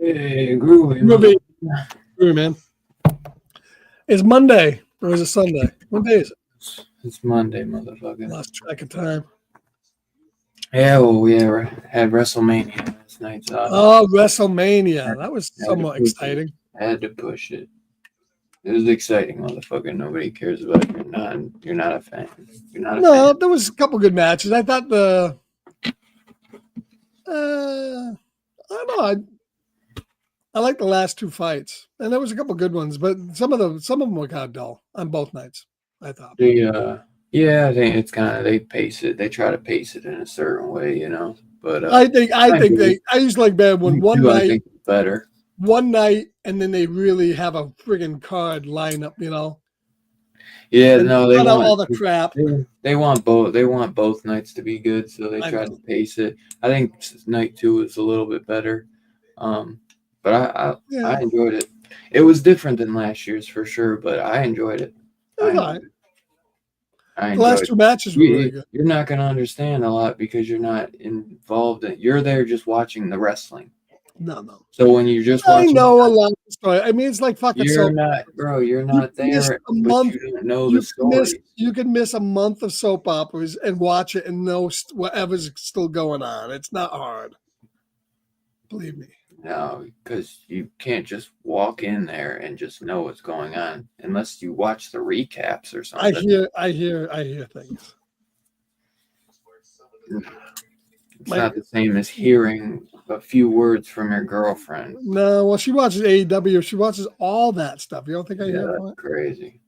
Hey, groovy, man. It's Monday or is it Sunday? What day is it? It's Monday, motherfucker. Lost track of time. Yeah, well, we had WrestleMania last night. So Oh, WrestleMania. That was somewhat exciting. I had to push it. It was exciting, motherfucker. Nobody cares about it. You're not a fan. You're not a fan. There was a couple good matches. I thought I don't know. I like the last two fights, and there was a couple good ones, but some of them were kind of dull on both nights. I thought. Yeah, I think it's kind of they pace it. They try to pace it in a certain way, you know. But I just like bad when one night. I think it's better. One night, and then they really have a friggin' card lineup, you know. Yeah, no, they want all the crap. They want both. They want both nights to be good, so they try to pace it. I think night 2 is a little bit better, but I enjoyed it. It was different than last year's for sure, but I enjoyed it. The last two matches were really good. You're not gonna understand a lot because you're not involved in. You're there just watching the wrestling. No. So when you're just watching, I know a lot of the story. I mean, it's like fucking. You're not there. You don't know the story. You can miss a month of soap operas and watch it and know whatever's still going on. It's not hard. Believe me. No, because you can't just walk in there and just know what's going on unless you watch the recaps or something. I hear things. It's not the same as hearing a few words from your girlfriend. No, well, she watches AEW. She watches all that stuff. You don't think I hear that? Crazy.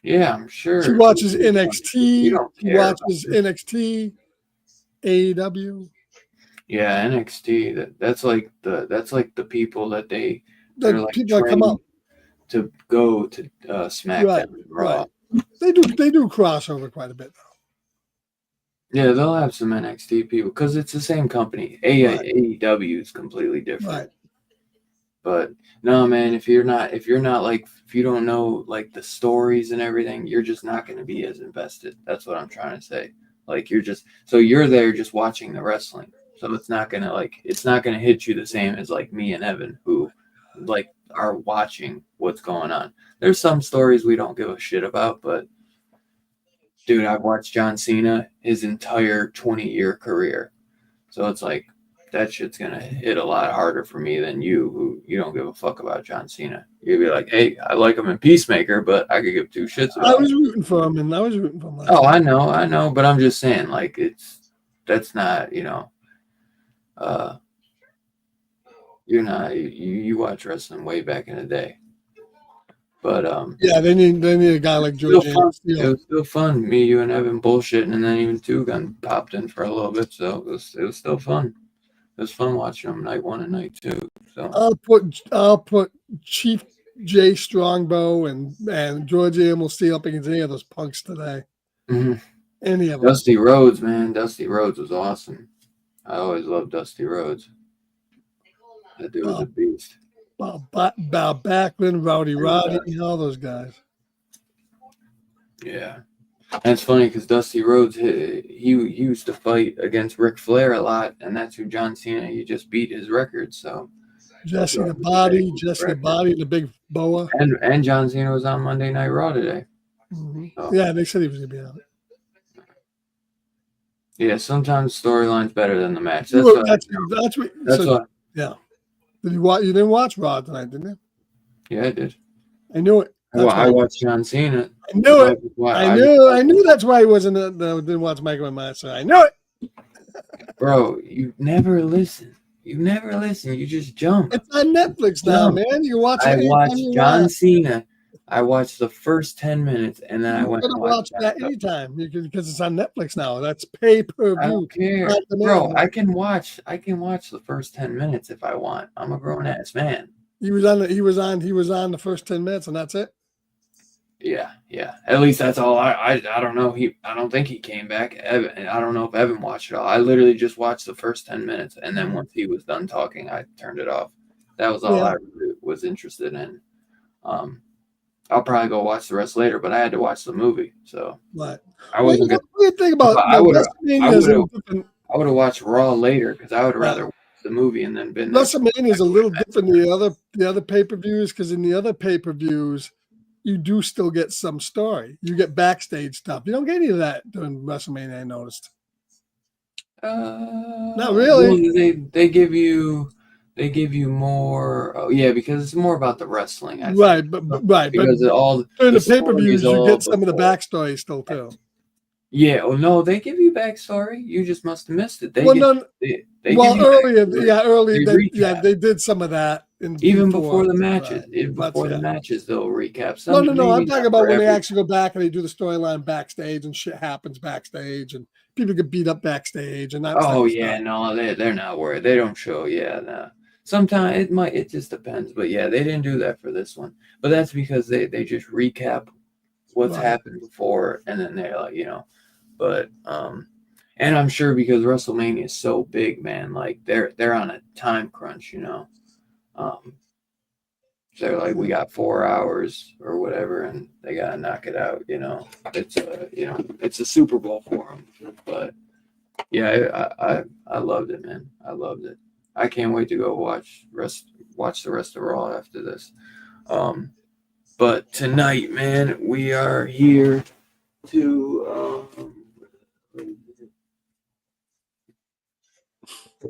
Yeah, I'm sure. She watches NXT. She watches NXT, AEW. Yeah, NXT. That's like the people that they people that come up to go to SmackDown and Raw. Right. They do crossover quite a bit though. Yeah, they'll have some NXT people because it's the same company. AEW is completely different. Right. But no, man, if you don't know like the stories and everything, you're just not going to be as invested. That's what I'm trying to say. Like you're there just watching the wrestling. So it's not going to hit you the same as like me and Evan who like are watching what's going on. There's some stories we don't give a shit about, but dude, I've watched John Cena his entire 20-year career. So it's like that shit's going to hit a lot harder for me than you don't give a fuck about John Cena. You'd be like, hey, I like him in Peacemaker, but I could give two shits about him. I was rooting for him, and I was rooting for him. Oh, I know, but I'm just saying, like, that's not, You're not. You watch wrestling way back in the day, but Yeah, they need a guy like still George fun. It Steele. was still fun. Me, you, and Evan bullshitting, and then even Two Gun popped in for a little bit, so it was still fun. It was fun watching them night one and night two. So I'll put Chief Jay Strongbow and George Amel Steele up against any of those punks today. mhm. Any of them. Dusty Rhodes, man, Dusty Rhodes was awesome. I always loved Dusty Rhodes. That dude was a beast. Bob Backlund, Rowdy, all those guys. Yeah. And it's funny because Dusty Rhodes, he used to fight against Ric Flair a lot, and that's who John Cena, he just beat his record. So Jesse the Body, the big boa. And John Cena was on Monday Night Raw today. Mm-hmm. So. Yeah, they said he was going to be on it. Yeah, sometimes storyline's better than the match. That's what. Yeah. Did you watch? You didn't watch Raw tonight, didn't you? Yeah, I did. I knew it. Well, I watched John Cena. I knew it. I knew that's why he wasn't. Didn't watch Michael and Myself. I knew it. Bro, you never listen. You never listen. You just jump. It's on Netflix now, man. You watch. I watched John Cena. I watched the first 10 minutes, and then I went to watch that anytime because it's on Netflix now. That's pay-per-view. I don't care, bro. I can watch the first 10 minutes if I want. I'm a grown ass man. He was on the first 10 minutes, and that's it. Yeah. At least that's all. I don't know. I don't think he came back. Evan, I don't know if Evan watched it all. I literally just watched the first 10 minutes, and then once he was done talking, I turned it off. That was all I really was interested in. I'll probably go watch the rest later, but I had to watch the movie, so what? I wasn't good. What do you think about? I would have watched Raw later because I would rather watch the movie and then been. WrestleMania is a little different than the other pay-per-views because in the other pay-per-views, you do still get some story. You get backstage stuff. You don't get any of that during WrestleMania. I noticed. Not really. Well, they give you. They give you more, because it's more about the wrestling. Right, but all during the pay-per-views, you get some of the backstory still too. Yeah, no, they give you backstory. You just must have missed it. Earlier, they did some of that. Even before the matches, the matches, they'll recap. No. I'm talking about when they actually go back and they do the storyline backstage and shit happens backstage and people get beat up backstage and that. Oh yeah, no, they're not worried. They don't show. Yeah, no. Sometimes it just depends, but yeah, they didn't do that for this one. But that's because they just recap what's happened before, and then they're like, but and I'm sure because WrestleMania is so big, man, like they're on a time crunch, they're like, we got 4 hours or whatever, and they gotta knock it out, it's a Super Bowl for them, but yeah, I loved it, man, I loved it. I can't wait to go watch the rest of Raw after this. But tonight, man, we are here to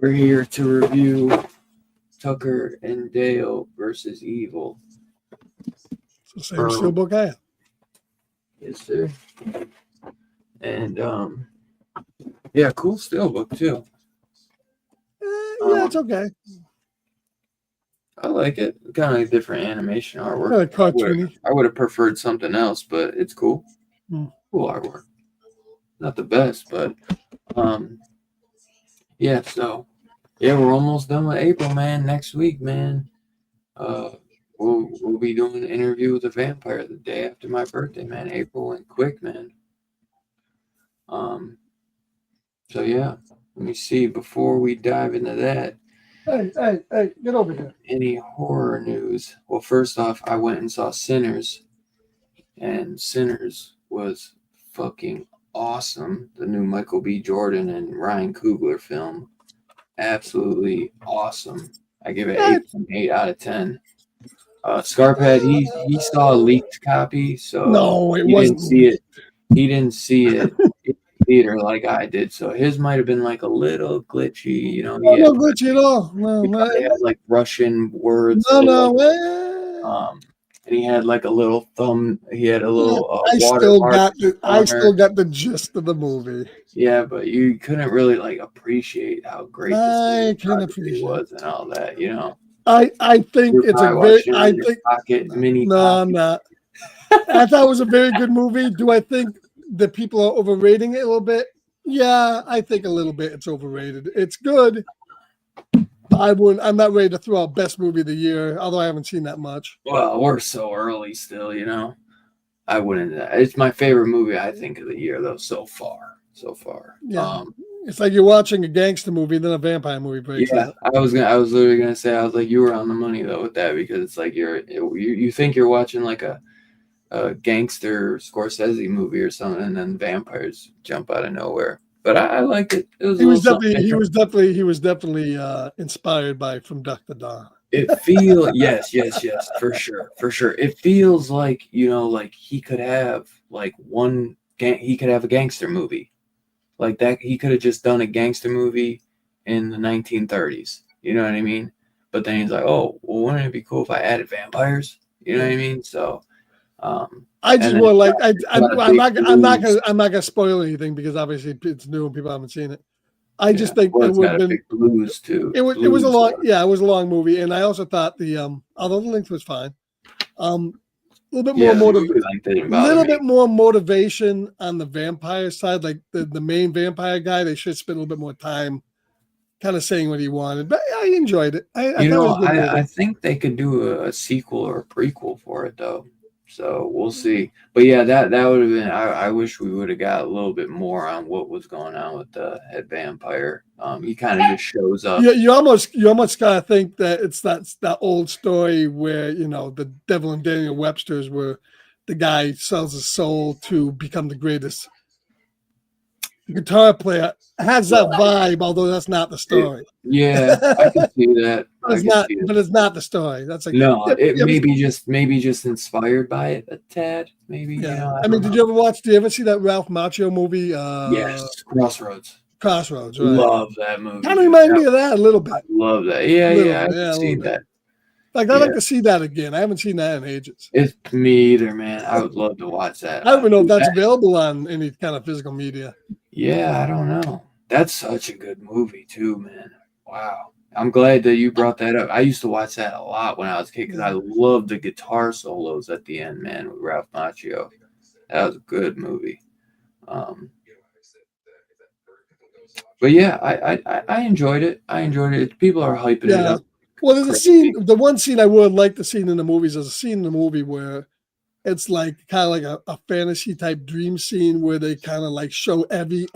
review Tucker and Dale versus Evil. It's the same steelbook I have. Yes, sir. And cool steelbook too. Yeah, it's okay. I like it. Kind of like different animation artwork. Kind of cartoony. I would have preferred something else, but it's cool. Cool artwork. Not the best, but we're almost done with April, man. Next week, man. We'll be doing an interview with a vampire the day after my birthday, man. April went quick, man. Let me see before we dive into that. Hey, get over here. Any horror news? Well, first off, I went and saw Sinners, and Sinners was fucking awesome. The new Michael B. Jordan and Ryan Coogler film. Absolutely awesome. I give it 8.8 out of 10. Scarphead, he saw a leaked copy, so no, it wasn't. He didn't see it in theater like I did, so his might have been like a little glitchy, No glitchy at all. No, they had like Russian words. And he had like a little thumb. He had a little. I still got the gist of the movie. Yeah, but you couldn't really like appreciate how great the movie was and all that, I think You're it's a probably very. watching it I on your think pocket, mini no, I'm pocket. not. I thought it was a very good movie. Do I think that people are overrating it a little bit? Yeah, I think a little bit. It's overrated. It's good. But I wouldn't. I'm not ready to throw out best movie of the year, although I haven't seen that much. Well, we're so early still, you know. I wouldn't. It's my favorite movie I think of the year though. So far, so far. Yeah, it's like you're watching a gangster movie, then a vampire movie breaks Yeah, out. I was literally gonna say, I was like, you were on the money though with that because it's like you think you're watching like a gangster Scorsese movie or something, and then vampires jump out of nowhere. But I liked it. It was a He little was something definitely he different. was definitely he was definitely inspired by From Dusk to Dawn. It feel yes, for sure, for sure. It feels like like he could have like he could have a gangster movie like that. He could have just done a gangster movie in the 1930s. You know what I mean? But then he's like, oh, well, wouldn't it be cool if I added vampires? You know what I mean? So, I and just then want like a lot of big I'm not gonna spoil anything because obviously it's new and people haven't seen it. I yeah. just think Well, it it's would got have a been big blues too. it was a Blues. long it was a long movie, and I also thought the although the length was fine, a little bit more Yeah, the movie like didn't bother little me. bit more motivation on the vampire side, like the main vampire guy. They should spend a little bit more time kind of saying what he wanted, but I enjoyed it. I You thought it know, was a good I movie. think they could do a sequel or a prequel for it though. So we'll see. But yeah, that would have been. I wish we would have got a little bit more on what was going on with the head vampire. He kind of just shows up. You almost gotta think that it's that old story where the devil and Daniel Webster's, where the guy sells his soul to become the greatest guitar player. Has that vibe, although that's not the story. Yeah, I can see that. But I it's can not. see it. But it's not the story. That's like No, it yeah, maybe just inspired by it a tad. Maybe yeah. I I don't mean, know. did you ever see that Ralph Macchio movie? Yes, Crossroads. Crossroads, right? Love that movie, Kind of dude. reminded me of that a little bit. I love that. Yeah, A little yeah, bit, I can yeah, a see little bit. that. Like I'd Yeah. like to see that again. I haven't seen that in ages. It's me either, man. I would love to watch that. I don't even know if Dude, that's available on any kind of physical media. yeah, I don't know. That's such a good movie too, man. Wow. I'm glad that you brought that up. I used to watch that a lot when I was a kid because I loved the guitar solos at the end, man, with Ralph Macchio. That was a good movie. But yeah, I enjoyed it. I enjoyed it. People are hyping it Yeah. up. Well, there's a Crazy. scene. The one scene I would like to see in the movies is a scene in the movie where it's like kind of like a fantasy type dream scene where they kind of like show every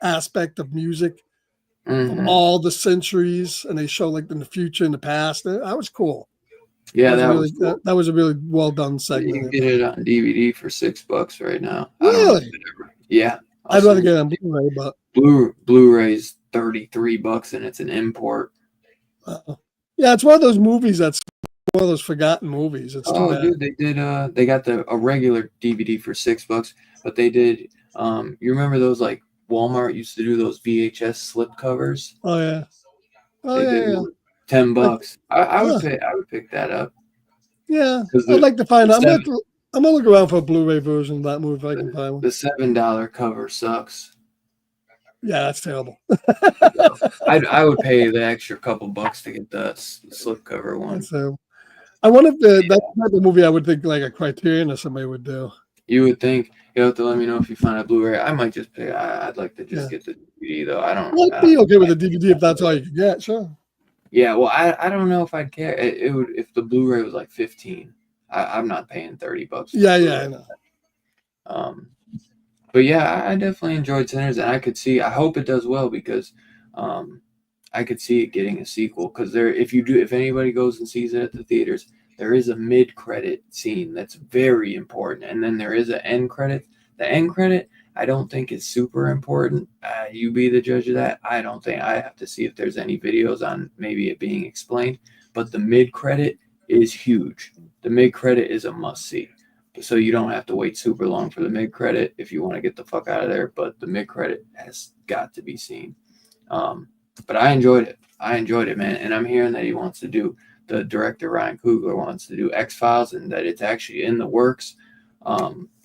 aspect of music from Mhm. all the centuries, and they show like in the future and the past. That was cool. Yeah, That that was was really cool. that was a really well done You segment. can get it on DVD for $6 right now. I don't know Really? if it ever. Yeah, I'd rather send get you. it on Blu-ray, but Blu-ray's $33 and it's an import. yeah, it's one of those movies that's one of those forgotten movies. It's too Oh, bad. dude, they did. They got a regular DVD for $6, but they did. You remember those like Walmart used to do those VHS slip covers? Oh yeah. Oh They yeah, did yeah. one, $10. I would Huh. pay. I would pick that up Yeah, because I'd like to find the out. seven I'm gonna look around for a Blu-ray version of that movie if I can find one. the $7 cover sucks. Yeah, that's terrible. I would pay the extra couple bucks to get the slipcover one. So I wonder if that's the type of movie I would think like a Criterion or somebody would do. You would think you have to let me know if you find a Blu-ray. I might just pay. I'd like to just get the DVD though. I don't. I'd be okay with a DVD if that's all you can get. Sure. Yeah, well, I don't know if I'd care. It would if the Blu-ray was like 15. I'm not paying $30. For Yeah, Blu-ray. I know. But yeah, I definitely enjoyed Sinners, and I could see. I hope it does well because, I could see it getting a sequel. Because if anybody goes and sees it at the theaters, there is a mid-credit scene that's very important, and then there is an end credit. The end credit, I don't think is super important. You be the judge of that. I don't think I have to see if there's any videos on maybe it being explained. But the mid-credit is huge. The mid-credit is a must-see. So you don't have to wait super long for the mid-credit if you want to get the fuck out of there. But the mid-credit has got to be seen. But I enjoyed it. I enjoyed it, man. And I'm hearing that the director Ryan Coogler wants to do X-Files and that it's actually in the works.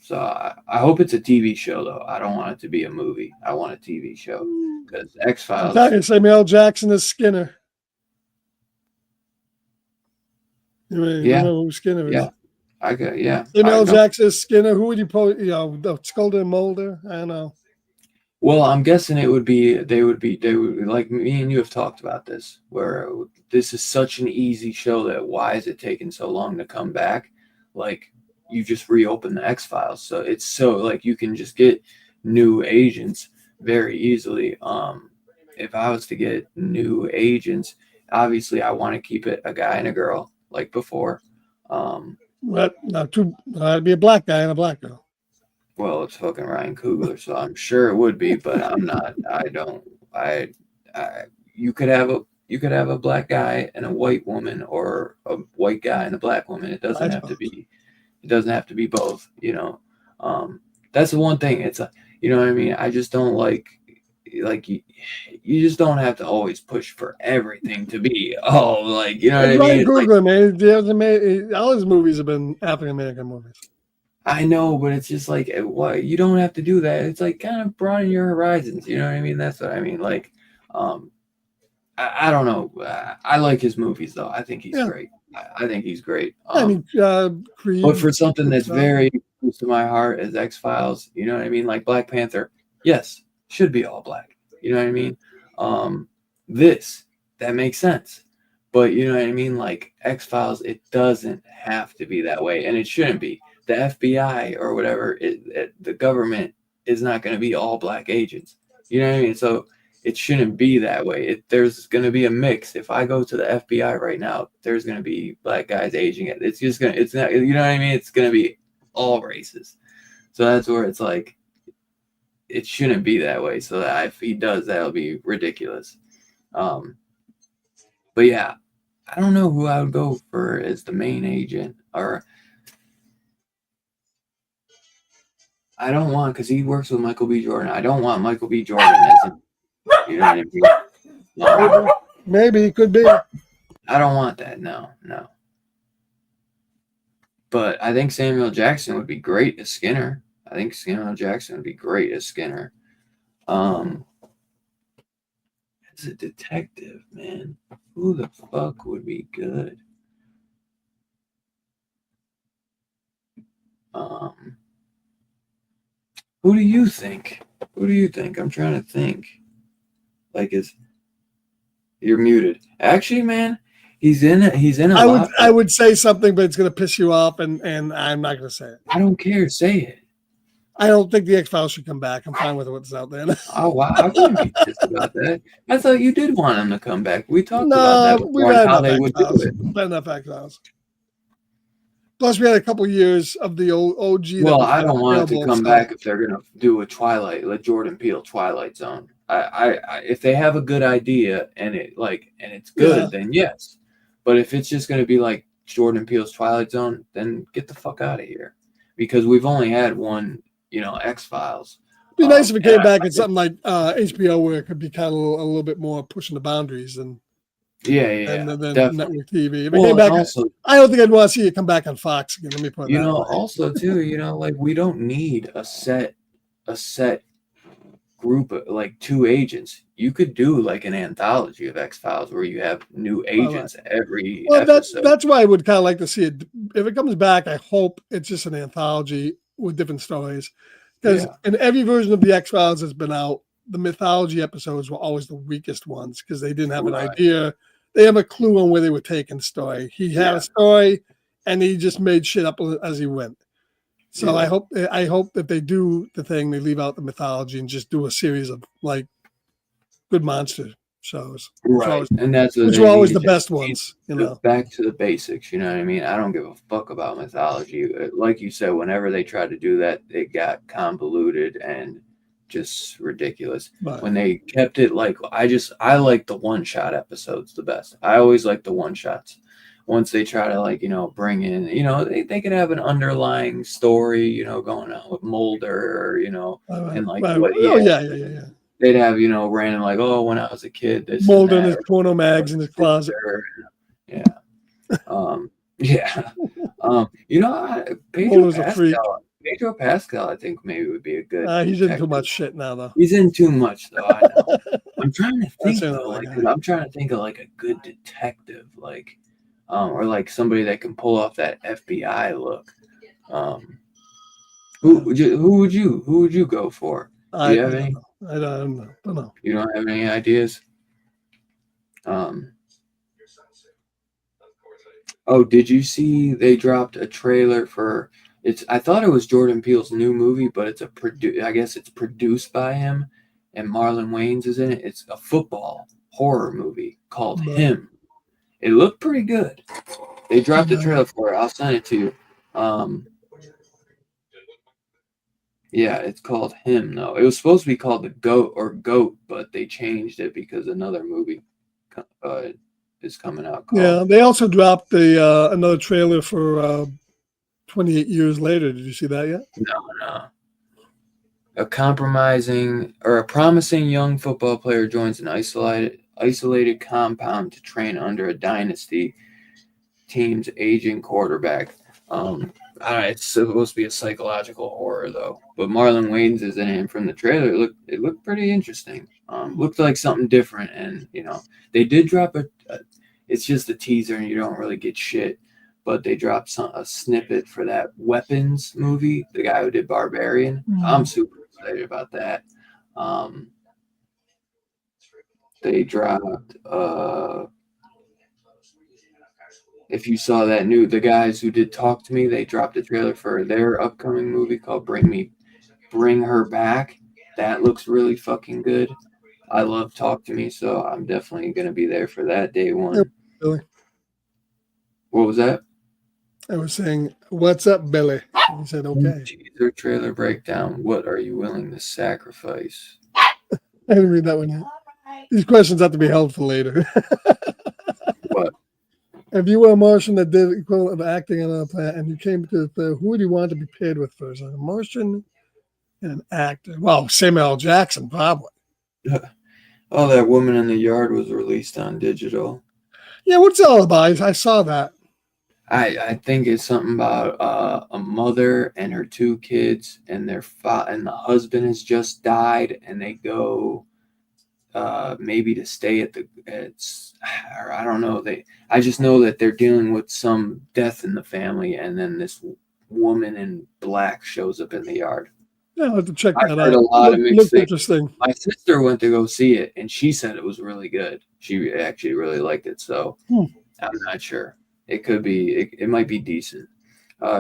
So I hope it's a TV show, though. I don't want it to be a movie. I want a TV show because X-Files. Samuel L. Jackson is Skinner. You Yeah, know who Skinner is? yeah, I got yeah. Samuel I L. know. Jackson, Skinner. Who would you put? Scully and Mulder. I don't know. Well, I'm guessing they would like me and you have talked about this, where this is such an easy show that why is it taking so long to come back? Like you just reopen the X Files, so it's so like you can just get new agents very easily. If I was to get new agents, obviously I want to keep it a guy and a girl like before. But now, it'd be a black guy and a black girl. Well, it's fucking Ryan Coogler, so I'm sure it would be, but I'm not. I don't. I. You could have a black guy and a white woman, or a white guy and a black woman. It doesn't I have to suppose. be. It doesn't have to be both. That's the one thing. It's you know what I mean. I just don't like you just don't have to always push for everything to be like you know what It's I mean. Ryan It's like Coogler, man. He hasn't made all his movies have been African American movies. I know, but it's just like what you don't have to do that. It's like kind of broaden your horizons. You know what I mean? That's what I mean. Like, um, I don't know. I like his movies though. I think he's Yeah, great. I think he's great. I mean, But Creed. for something Good that's stuff. very close to my heart as X Files, you know what I mean? Like Black Panther, yes, should be all black. You know what I mean? This that makes sense. But you know what I mean? Like X Files, it doesn't have to be that way, and it shouldn't be. The FBI or whatever, the government is not going to be all black agents. You know what I mean? So it shouldn't be that way. There's going to be a mix. If I go to the FBI right now, there's going to be black guys aging it. It's just going to, it's not, you know what I mean? It's going to be all races. So that's where it's like, it shouldn't be that way. So that if he does, that'll be ridiculous. But yeah, I don't know who I would go for as the main agent, or I don't want, because he works with Michael B. Jordan. I don't want Michael B. Jordan as him. You know what I mean? Maybe it could be. I don't want that. No, no. But I think Samuel Jackson would be great as Skinner. I think Samuel Jackson would be great as Skinner. As a detective, man, who the fuck would be good? Who do you think? Who do you think? I'm trying to think. Like, you're muted? Actually, man, he's in it. He's in a lot. I would say something, but it's going to piss you off, and I'm not going to say it. I don't care. Say it. I don't think the X Files should come back. I'm fine with what's out there. Oh wow, I wouldn't be pissed about that. I thought you did want him to come back. We talked about that we've before had and how enough they X would do Files. it. We've had enough X Files. Plus, we had a couple years of the old OG. Well, I don't want it to available come stuff. back if they're gonna do a Twilight, like Jordan Peele Twilight Zone. I if they have a good idea and it's good, Yeah. then yes. But if it's just gonna be like Jordan Peele's Twilight Zone, then get the fuck out of here, because we've only had one, X Files. It'd be nice if it came and back at something like HBO, where it could be kind of a little bit more pushing the boundaries than definitely. network TV. If it Well, came and back, also, I don't think I'd want to see it come back on Fox again. Let me put it that way. also too, like we don't need a set group of like two agents. You could do like an anthology of X Files where you have new agents every episode. That's why I would kind of like to see it. If it comes back, I hope it's just an anthology with different stories. Because in every version of the X Files that's been out, the mythology episodes were always the weakest ones because they didn't have an idea. They have a clue on where they were taking the story. He had a story, and he just made shit up as he went. So I hope that they do the thing, they leave out the mythology and just do a series of like good monster shows. Right. And that's which were always the best ones, Back to the basics, you know what I mean? I don't give a fuck about mythology. Like you said, whenever they tried to do that, it got convoluted and just ridiculous. Right. When they kept it like I like the one-shot episodes the best. I always like the one-shots. Once they try to bring in, they could have an underlying story, going on with Mulder, and yeah. They'd have, random when I was a kid, this Mulder in his porno mags in his closet. Yeah. Pedro Pascal, I think maybe would be a good. He's in too much shit now, though. He's in too much, though. I know. I'm trying to think, though. I'm trying to think of like a good detective, or like somebody that can pull off that FBI look. Who would you go for? Do I you have don't any? know. I don't know. You don't have any ideas? Um, oh, did you see they dropped a trailer for it's I thought it was Jordan Peele's new movie, but I guess it's produced by him and Marlon Wayans is in it. It's a football horror movie called But, Him. It looked pretty good. They dropped a no. trailer for it. I'll send it to you. Yeah, it's called Him though. It was supposed to be called The Goat or Goat, but they changed it because another movie is coming out called. Yeah, they also dropped the another trailer for 28 Years Later. Did you see that yet? No. A promising young football player joins an isolated compound to train under a dynasty team's aging quarterback. It's supposed to be a psychological horror though. But Marlon Wayans is in it, and from the trailer, it looked pretty interesting. Looked like something different, and they did drop it's just a teaser, and you don't really get shit. But they dropped a snippet for that Weapons movie, the guy who did Barbarian. I'm super excited about that. They dropped if you saw the guys who did Talk to Me, they dropped a trailer for their upcoming movie called Bring Her Back. That looks really fucking good. I love Talk to Me, so I'm definitely gonna be there for that day one. Billy. What was that? I was saying, "What's up, Billy?" He said, "Okay." Teaser trailer breakdown. What are you willing to sacrifice? I didn't read that one yet. These questions have to be held for later. What? If you were a Martian that did equivalent of acting on a planet, and you came to the, who would you want to be paired with first? A Martian and an actor. Well, Samuel L. Jackson, probably. Oh, that Woman in the Yard was released on digital. Yeah, what's it all about? I saw that. I think it's something about a mother and her two kids, and and the husband has just died, and they go maybe to stay or I don't know. I just know that they're dealing with some death in the family, and then this woman in black shows up in the yard. Yeah, I'll have to check that out. Heard a lot of mixed Looks things. interesting. My sister went to go see it, and she said it was really good. She actually really liked it, so I'm not sure. It could be. It might be decent.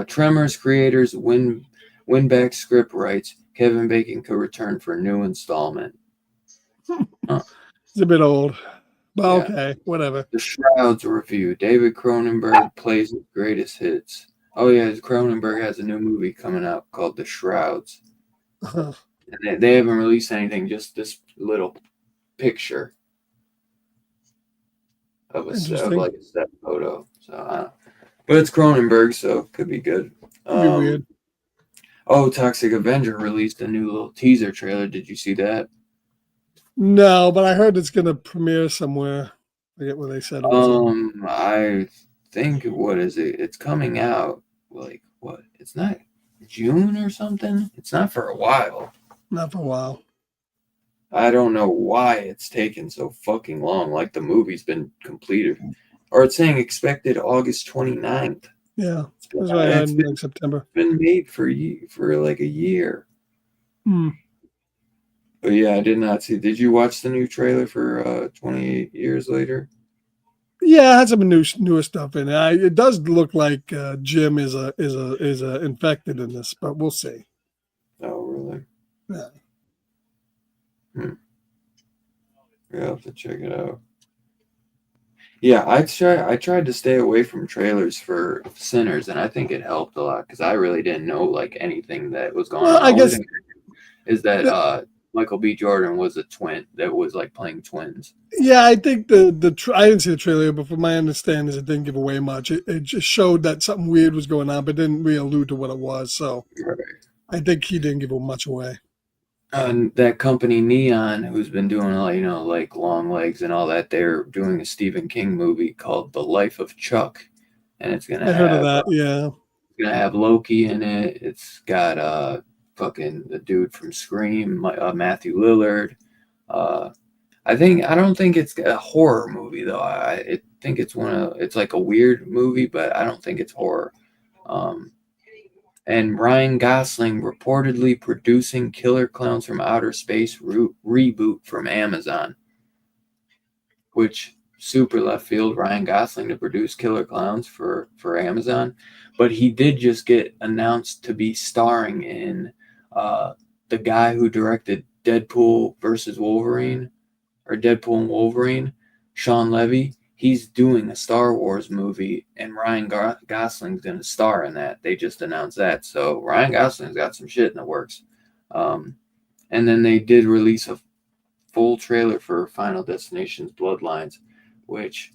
Tremors creators win back script rights. Kevin Bacon could return for new installment. It's a bit old, but Yeah. okay, whatever. The Shrouds review. David Cronenberg plays his greatest hits. Oh yeah, Cronenberg has a new movie coming out called The Shrouds. And they haven't released anything, just this little picture of a set photo. So, but it's Cronenberg, so it could be good. It'd be weird. Oh, Toxic Avenger released a new little teaser trailer. Did you see that? No, but I heard it's going to premiere somewhere. I forget what they said. I think what is it? It's coming out like what? It's not June or something. It's not for a while. Not for a while. I don't know why it's taken so fucking long. Like the movie's been completed, or it's saying expected August 29th. Yeah, that's what I had in September. Been made for like a year. But yeah, I did not see. Did you watch the new trailer for 28 Years Later? Yeah, it had some newer stuff in it. It does look like Jim is infected in this, but we'll see. Oh, really? Yeah. We'll have to check it out. Yeah, I tried to stay away from trailers for Sinners, and I think it helped a lot because I really didn't know like anything that was going on. I guess is that Michael B. Jordan was a twin that was like playing twins. Yeah, I think I didn't see the trailer, but from my understanding, is it didn't give away much. It just showed that something weird was going on, but didn't really allude to what it was. So right. I think he didn't give much away. That company Neon, who's been doing like Long Legs and all that, they're doing a Stephen King movie called The Life of Chuck, and it's gonna. I heard of that. Yeah, it's gonna have Loki in it. It's got fucking the dude from Scream, Matthew Lillard. I don't think it's a horror movie though. think it's it's like a weird movie, but I don't think it's horror. And Ryan Gosling reportedly producing Killer Clowns from Outer Space reboot from Amazon, which super left field, Ryan Gosling to produce Killer Clowns for Amazon, but he did just get announced to be starring in the guy who directed Deadpool versus Wolverine, or Deadpool and Wolverine, Sean Levy. He's doing a Star Wars movie, and Ryan Gosling's going to star in that. They just announced that. So Ryan Gosling's got some shit in the works. And then they did release a full trailer for Final Destination's Bloodlines, which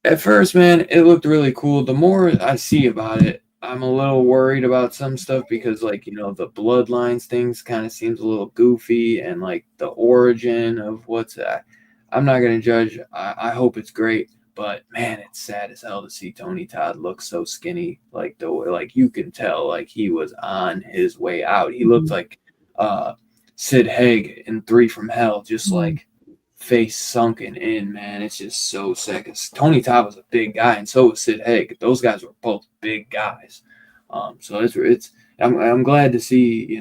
at first, man, it looked really cool. The more I see about it, I'm a little worried about some stuff because, like, you know, the Bloodlines things kind of seems a little goofy, and like the origin of what's that. I'm not going to judge. I hope it's great, but man, it's sad as hell to see Tony Todd look so skinny. Like you can tell, like he was on his way out. He looked like Sid Haig in 3 from Hell, just like face sunken in, man. It's just so sick. Tony Todd was a big guy, and so was Sid Haig. Those guys were both big guys. So I'm glad to see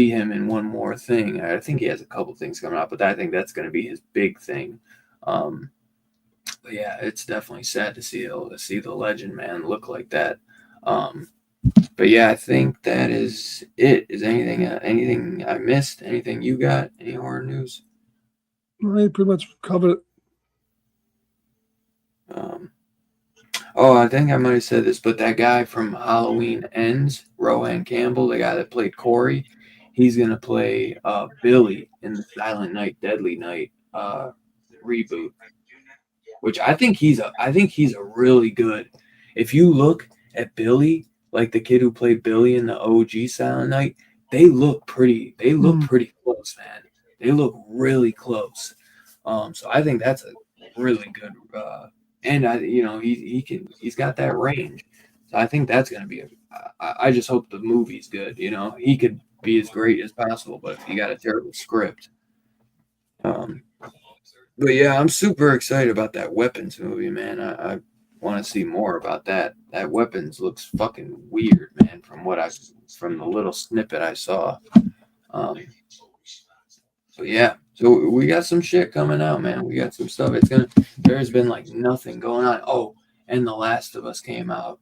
him in one more thing. I think he has a couple things coming out, but I think that's going to be his big thing. But yeah, it's definitely sad to see the legend, man, look like that. But yeah, I think that is it. Is anything I missed? Anything you got? Any horror news? I pretty much covered it. I think I might have said this, but that guy from Halloween Ends, Rohan Campbell, the guy that played Corey, he's gonna play Billy in the Silent Night, Deadly Night reboot, which I think he's a really good. If you look at Billy, like the kid who played Billy in the OG Silent Night, they look pretty close, man. They look really close. So I think that's a really good. And he's got that range. So I think that's gonna be I just hope the movie's good. You know, he could be as great as possible, but if you got a terrible script. But yeah, I'm super excited about that Weapons movie, man. I want to see more about that. That Weapons looks fucking weird, man. From the little snippet I saw. So yeah, so we got some shit coming out, man. We got some stuff. There's been like nothing going on. Oh, and The Last of Us came out,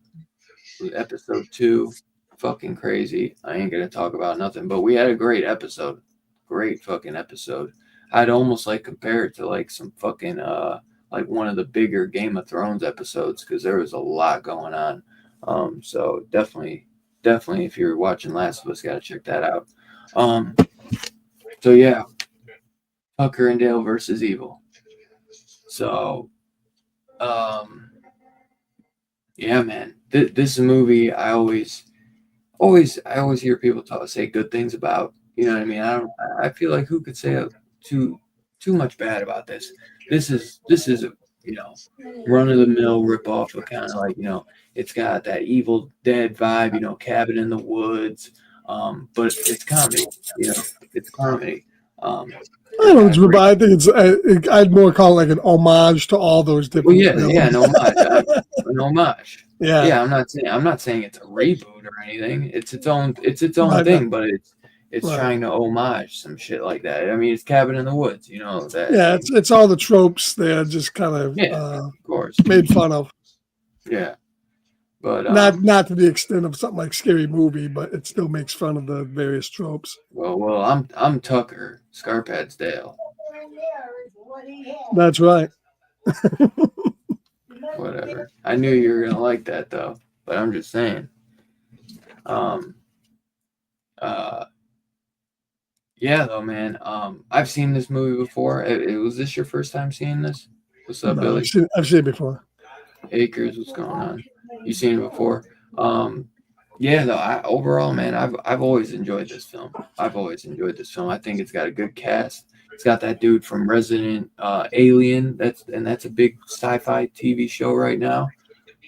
episode 2. Fucking crazy. I ain't gonna talk about nothing, but we had a great episode. Great fucking episode. I'd almost like compare it to like some fucking like one of the bigger Game of Thrones episodes, because there was a lot going on. So definitely if you're watching Last of Us, gotta check that out. So yeah, Tucker and Dale versus Evil. So yeah, man, this is a movie I always hear people say good things about. You know what I mean? I feel like who could say too much bad about this? This is a run of the mill ripoff of kind of like, it's got that Evil Dead vibe, Cabin in the Woods, but it's comedy. It's comedy. I don't know, but I think I'd more call it like an homage to all those different. Well, yeah, an homage. An homage. Yeah. I'm not saying it's a reboot or anything. It's its own thing, but it's trying to homage some shit like that. I mean, it's Cabin in the Woods, that. Yeah, it's all the tropes they're just kind of of course made fun of. Yeah, but not to the extent of something like Scary Movie, but it still makes fun of the various tropes. Well, I'm Tucker, Scarpad's Dale. That's right. Whatever. I knew you were gonna like that though, but I'm just saying. Yeah, though, man. I've seen this movie before. Was this your first time seeing this? What's up, Billy? I've seen it before. Acres, what's going on? You seen it before? Yeah, though. Overall, man, I've always enjoyed this film. I think it's got a good cast. It's got that dude from Resident Alien. That's a big sci-fi TV show right now.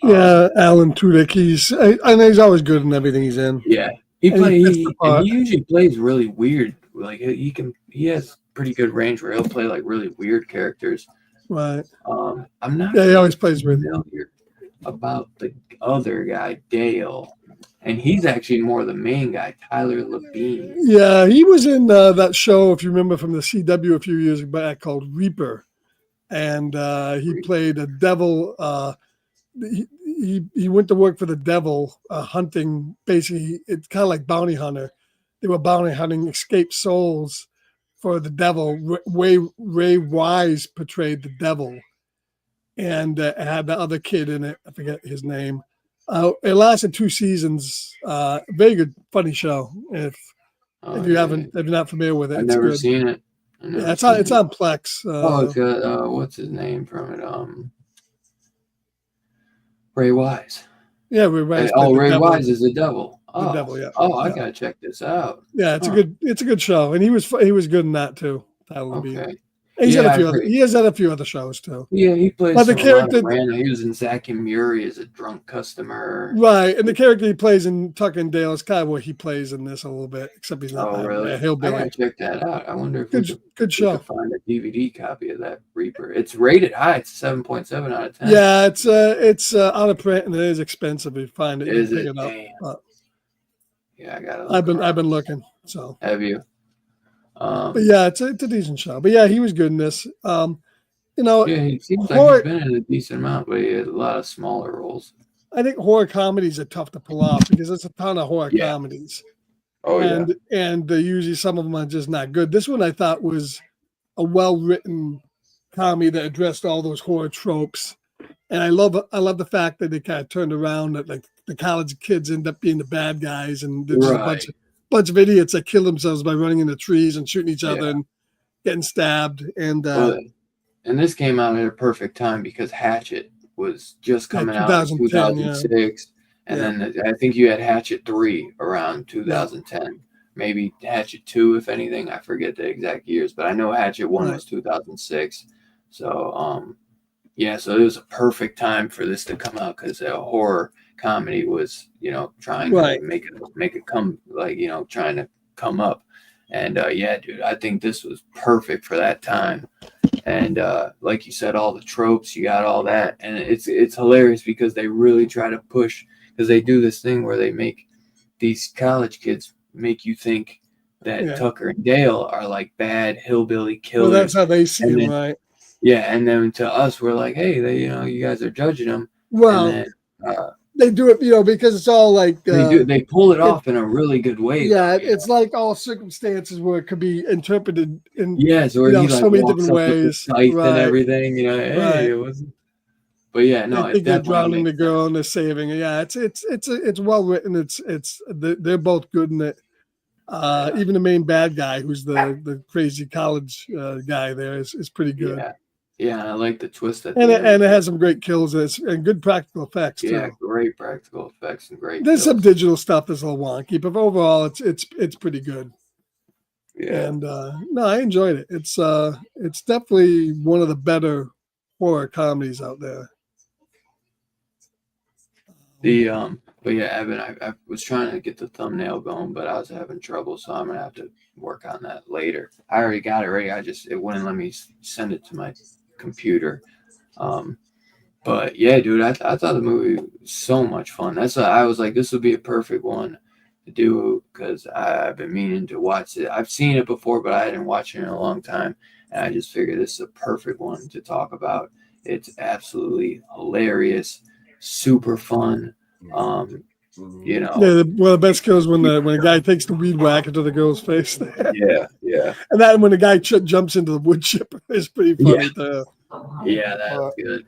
Yeah, Alan Tudyk. I know he's always good in everything he's in. Yeah, he usually plays really weird. Like he has pretty good range where he'll play like really weird characters. Right. I'm not Yeah, he really always plays with. familiar about the other guy, Dale, and he's actually more the main guy, Tyler Labine. Yeah, he was in that show, if you remember, from the CW a few years back called Reaper, and he played a devil. He went to work for the devil, hunting. Basically, it's kind of like bounty hunter. They were bounty hunting escaped souls for the devil. Ray Wise portrayed the devil, and it had the other kid in it. I forget his name. It lasted 2 seasons. Very good, funny show. If you haven't, if you're not familiar with it, I've it's never good. seen it. Yeah, it's on Plex. Oh, it's got what's his name from it? Ray Wise. Yeah, Ray Wise. Ray Wise is the devil. The devil, yeah. Oh, I gotta check this out. Yeah, it's a good show, and he was good in that too. Tyler Labine. Okay. He has had a few other shows too. Yeah, he plays. But the character, he was in Zack and Miri as a drunk customer. Right, and the character he plays in Tucker and Dale is kind of what he plays in this a little bit, except he's not. Oh, really? A hillbilly. I gotta check that out. I wonder if good show. we could find a DVD copy of that Reaper. It's rated high. It's 7.7 out of 10. Yeah, it's out of print and it is expensive. If you find it, Is you pick it? it up. Yeah, I gotta. I've been looking. So have you? But yeah, it's a decent show. But yeah, he was good in this. Yeah, he seems like he's been in a decent amount, but he had a lot of smaller roles. I think horror comedies are tough to pull off because there's a ton of horror comedies. Oh, and usually some of them are just not good. This one I thought was a well-written comedy that addressed all those horror tropes. And I love the fact that they kind of turned around, that like the college kids end up being the bad guys, and there's just a bunch of idiots that kill themselves by running into trees and shooting each other and getting stabbed. And this came out at a perfect time because Hatchet was just coming out in 2006. And then I think you had Hatchet 3 around 2010. Maybe Hatchet 2, if anything. I forget the exact years, but I know Hatchet 1 was 2006. So, so it was a perfect time for this to come out because a horror comedy was, trying to make it come, trying to come up. And dude, I think this was perfect for that time. And like you said, all the tropes, you got all that, and it's hilarious because they really try to push, because they do this thing where they make these college kids make you think that Tucker and Dale are like bad hillbilly killers. Well, that's how they see them, right? Yeah, and then to us, we're like, hey, you guys are judging them. Well, and then, they do it, because it's all like they pull it off in a really good way. Yeah, it's like all circumstances where it could be interpreted in or so many different ways, and everything. Hey, it wasn't. But I think they're drowning the girl and they're saving her. Yeah, it's well written. They're both good in it. Even the main bad guy, who's the crazy college guy, there is pretty good. Yeah, I like the twist and it has some great kills and good practical effects too. Yeah, great practical effects and great. There's some digital stuff that's a little wonky, but overall, it's pretty good. Yeah, and I enjoyed it. It's definitely one of the better horror comedies out there. But yeah, Evan, I was trying to get the thumbnail going, but I was having trouble, so I'm gonna have to work on that later. I already got it ready. It wouldn't let me send it to my computer. But yeah, dude, I thought the movie was so much fun. That's why I was like, this would be a perfect one to do, because I've been meaning to watch it. I've seen it before, but I hadn't watched it in a long time, and I just figured this is a perfect one to talk about. It's absolutely hilarious, super fun. One of the best kills when a guy takes the weed whacker to the girl's face. yeah. And then when the guy jumps into the wood chipper, it's pretty funny too. Yeah, that's good.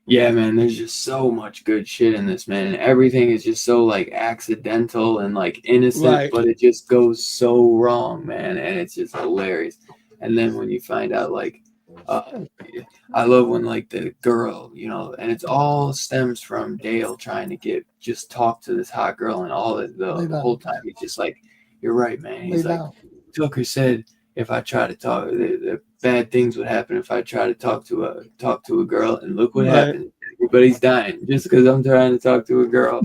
Yeah, man, there's just so much good shit in this, man. And everything is just so like accidental and like innocent, but it just goes so wrong, man. And it's just hilarious. And then when you find out, like, I love when like the girl, and it's all stems from Dale trying to talk to this hot girl, and all the whole time he's just like, you're right, man. He's like, Tucker said if I try to talk, the bad things would happen if I try to talk to a girl, and look what happened. Everybody's dying just because I'm trying to talk to a girl.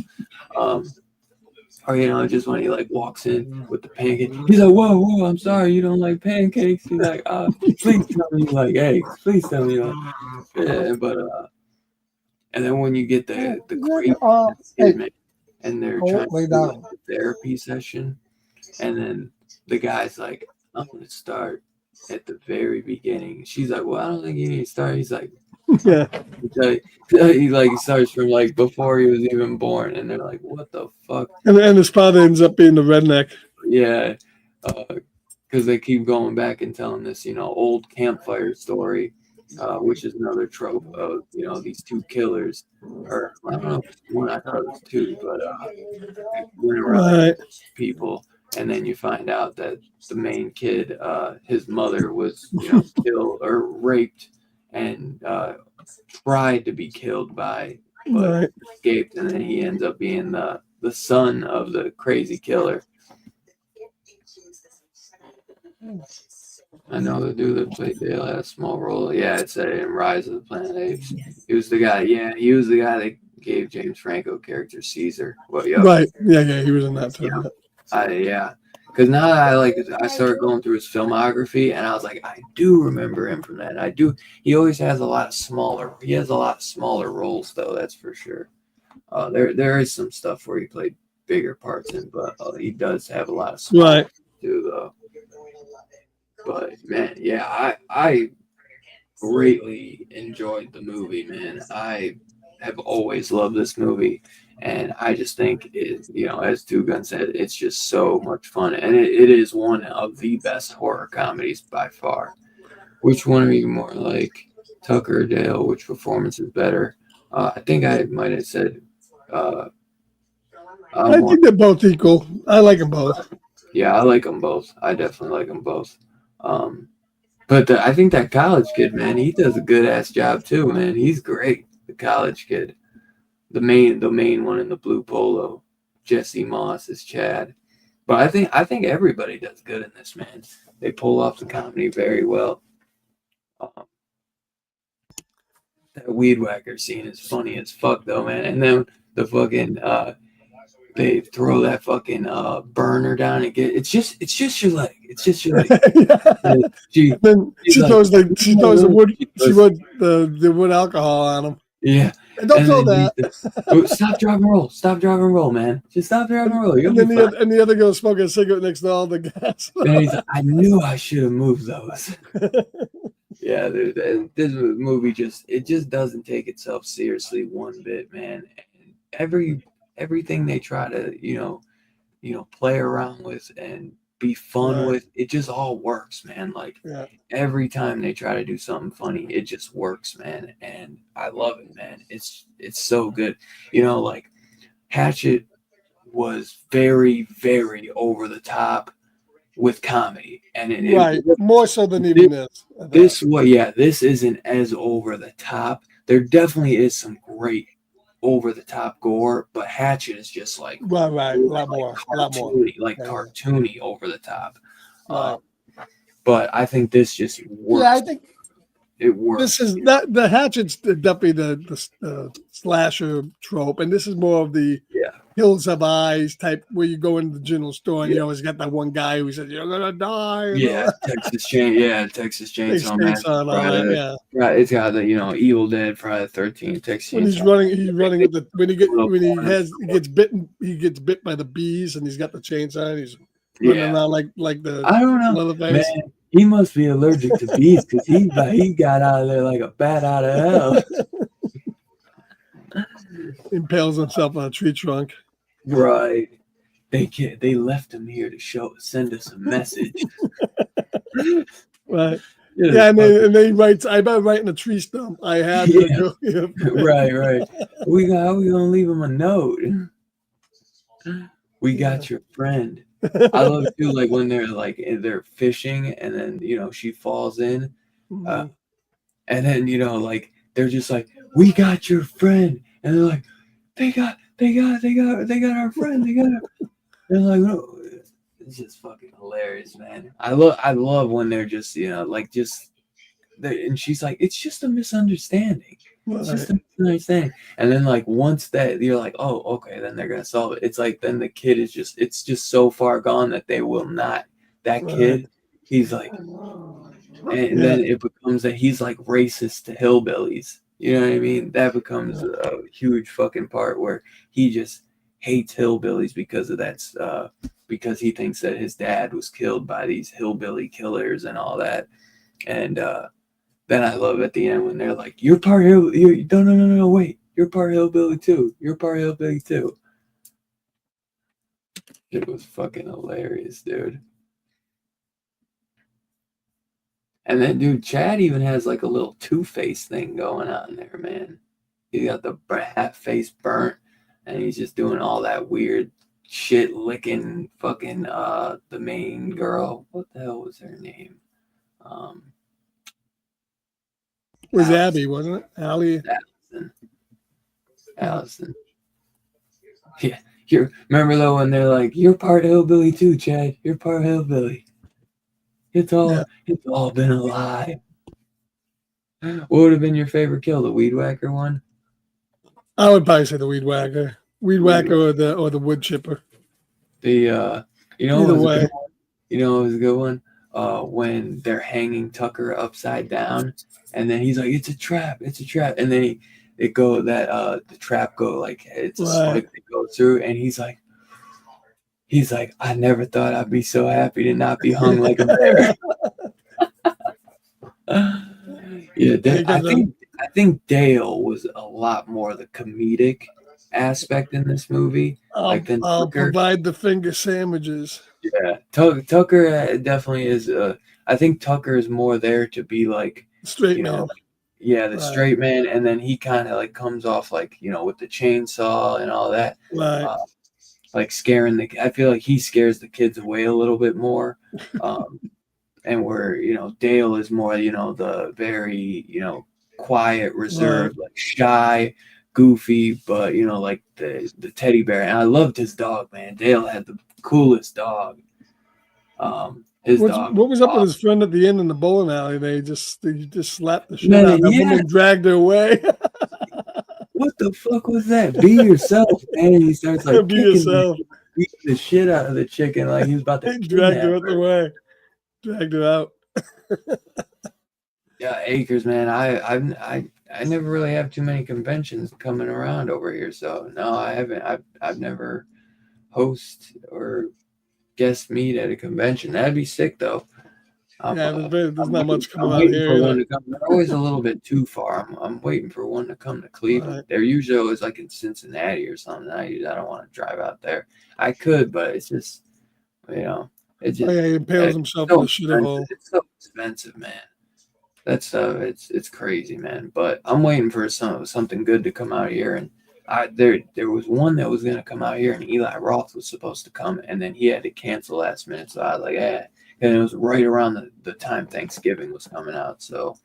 Or, you know, just when he like walks in with the pancake, he's like, whoa, I'm sorry, you don't like pancakes. He's like, please tell me you like eggs. Please tell me you like. Yeah, but and then when you get the crazy Hey, man, and they're go trying to lay do like down. a therapy session, and then the guy's like, I'm gonna start at the very beginning. She's like, well, I don't think you need to start. He's like, Yeah. he starts from like before he was even born, and they're like, what the fuck? And his father ends up being the redneck. Yeah, because they keep going back and telling this, you know, old campfire story, which is another trope of, you know, these two killers, or I don't know if it's one, I thought it was two, but they went around Right. people, and then you find out that the main kid, his mother was, you know, killed or raped and tried to be killed but Right. escaped, and then he ends up being the son of the crazy killer. I know the dude that played Dale had a small role. Yeah, it's in Rise of the Planet of the Apes. He was the guy. Yeah, he was the guy that gave James Franco character Caesar. Well, yeah, Right. Yeah, he was in that too. yeah. Because now that I started going through his filmography, and I was like, I do remember him from that. And I do. He always has a lot of smaller. He has a lot of smaller roles, though. That's for sure. There is some stuff where he played bigger parts in, but he does have a lot of small Right. too, though. But man, yeah, I greatly enjoyed the movie, man. I have always loved this movie, and I just think it, you know, as Two Gun said, it's just so much fun, and it is one of the best horror comedies by far. Which one are you more like, Tucker or Dale? Which performance is better? I think I might have said. I think they're both equal. I like them both. Yeah, I like them both. I definitely like them both. But I think that college kid, man, he does a good ass job too, man. He's great. The college kid, the main one in the blue polo, Jesse Moss is Chad. But I think everybody does good in this, man. They pull off the comedy very well. That weed whacker scene is funny as fuck though, man. And then the fucking they throw that fucking burner down and get it's just your leg. It's just your leg. And then she like, throws the wood alcohol on him. Yeah. And don't throw that. Stop, drop, and roll. Stop, drop, and roll, man. Just stop, drop, and roll. You'll And then be fine. and the other girl smoking a cigarette next to all the gas. And he's like, I knew I should have moved those. Yeah, dude, this movie just doesn't take itself seriously one bit, man. And everything they try to, you know, play around with and be fun Right. with, it just all works, man. Like every time they try to do something funny, it just works, man. And I love it, man. It's so good. You know, like Hatchet was very, very over the top with comedy, and Right, more so than even this. This isn't as over the top. There definitely is some great over the top gore, but Hatchet is just like right, a lot more, cartoony over the top. Right. But I think this just works. Yeah, I think it works. This is that the Hatchet's definitely the slasher trope, and this is more of the Hills Have Eyes type, where you go into the general store and you always got that one guy who says you're gonna die. Yeah, Texas Chainsaw Massacre. Yeah, it's got the Evil Dead, Friday the 13th, Texas When he's running with the when he gets bit by the bees and he's got the chainsaw and he's running around like the I don't know, man. He must be allergic to bees because he got out of there like a bat out of hell. Impales himself on a tree trunk. Right. They left him here to send us a message. Right. Yeah, and they writes, I bet right in the tree stump. I had Right. We gonna leave him a note. We got your friend. I love it too, like when they're fishing and then she falls in, and then like they're just like, we got your friend, and they're like, they got our friend. They're like, oh, it's just fucking hilarious, man. I love when they're just and she's like, it's just a misunderstanding. It's just Right. a misunderstanding. And then like once that you're like, oh, okay, then they're gonna solve it. It's like then the kid is just it's just so far gone that they will not. That Right. kid, he's like, and Yeah. then it becomes that he's like racist to hillbillies. You know what I mean? That becomes a huge fucking part where he just hates hillbillies because of that. Because he thinks that his dad was killed by these hillbilly killers and all that. And then I love at the end when they're like, "You're part hill. You no, wait. You're part hillbilly too. You're part hillbilly too." It was fucking hilarious, dude. And then, dude, Chad even has like a little Two-Face thing going on there, man. He got the half face burnt, and he's just doing all that weird shit, licking fucking the main girl. What the hell was her name? Um, It was Allison. Abby, wasn't it? Allie. Allison. Yeah, you remember though when they're like, "You're part hillbilly too, Chad. You're part hillbilly." It's all been a lie. What would have been your favorite kill? The weed whacker one? I would probably say the weed whacker. Weed whacker or the wood chipper. The you know Either it was a way. good one? You know it was a good one? When they're hanging Tucker upside down and then he's like, "It's a trap, it's a trap." And then the trap go like it's a spike that goes through and he's like, "I never thought I'd be so happy to not be hung like a bear." Yeah, I think Dale was a lot more the comedic aspect in this movie, than I'll Tucker. provide the finger sandwiches. Yeah, Tucker definitely is. I think Tucker is more there to be like, Straight you know, man. yeah, the Right. straight man, and then he kind of like comes off like with the chainsaw and all that, Right. like scaring I feel like he scares the kids away a little bit more. And where Dale is more the very quiet, reserved, like shy, goofy, but like the teddy bear. And I loved his dog, man. Dale had the coolest dog. His dog. What was up with his friend at the end in the bowling alley? They just slapped the shit out of that woman, dragged her away. What the fuck was that? Be yourself, man. He starts like Be yourself. Beating the shit out of the chicken like he was about to drag her out the way. Dragged her out. Yeah, Acres, man. I never really have too many conventions coming around over here, so no, I haven't. I've never host or guest meet at a convention. That'd be sick, though. There's not much coming out here. They're always a little bit too far. I'm waiting for one to come to Cleveland. Right. They're usually always like in Cincinnati or something. I don't want to drive out there. I could, but it's just, it just he impales himself in the shithole. It's so expensive, man. That stuff, it's crazy, man. But I'm waiting for something good to come out here, and there was one that was gonna come out here, and Eli Roth was supposed to come, and then he had to cancel last minute. So I was like, and it was right around the time Thanksgiving was coming out. So,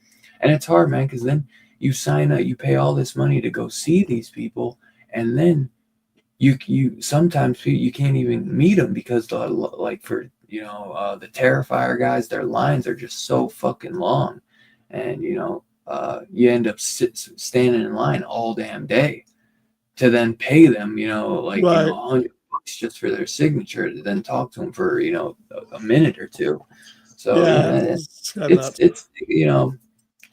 and it's hard, man, because then you sign up, you pay all this money to go see these people, and then you sometimes you can't even meet them because the Terrifier guys, their lines are just so fucking long. And you end up standing in line all damn day to then pay them, $100 just for their signature to then talk to them for a minute or two. So it's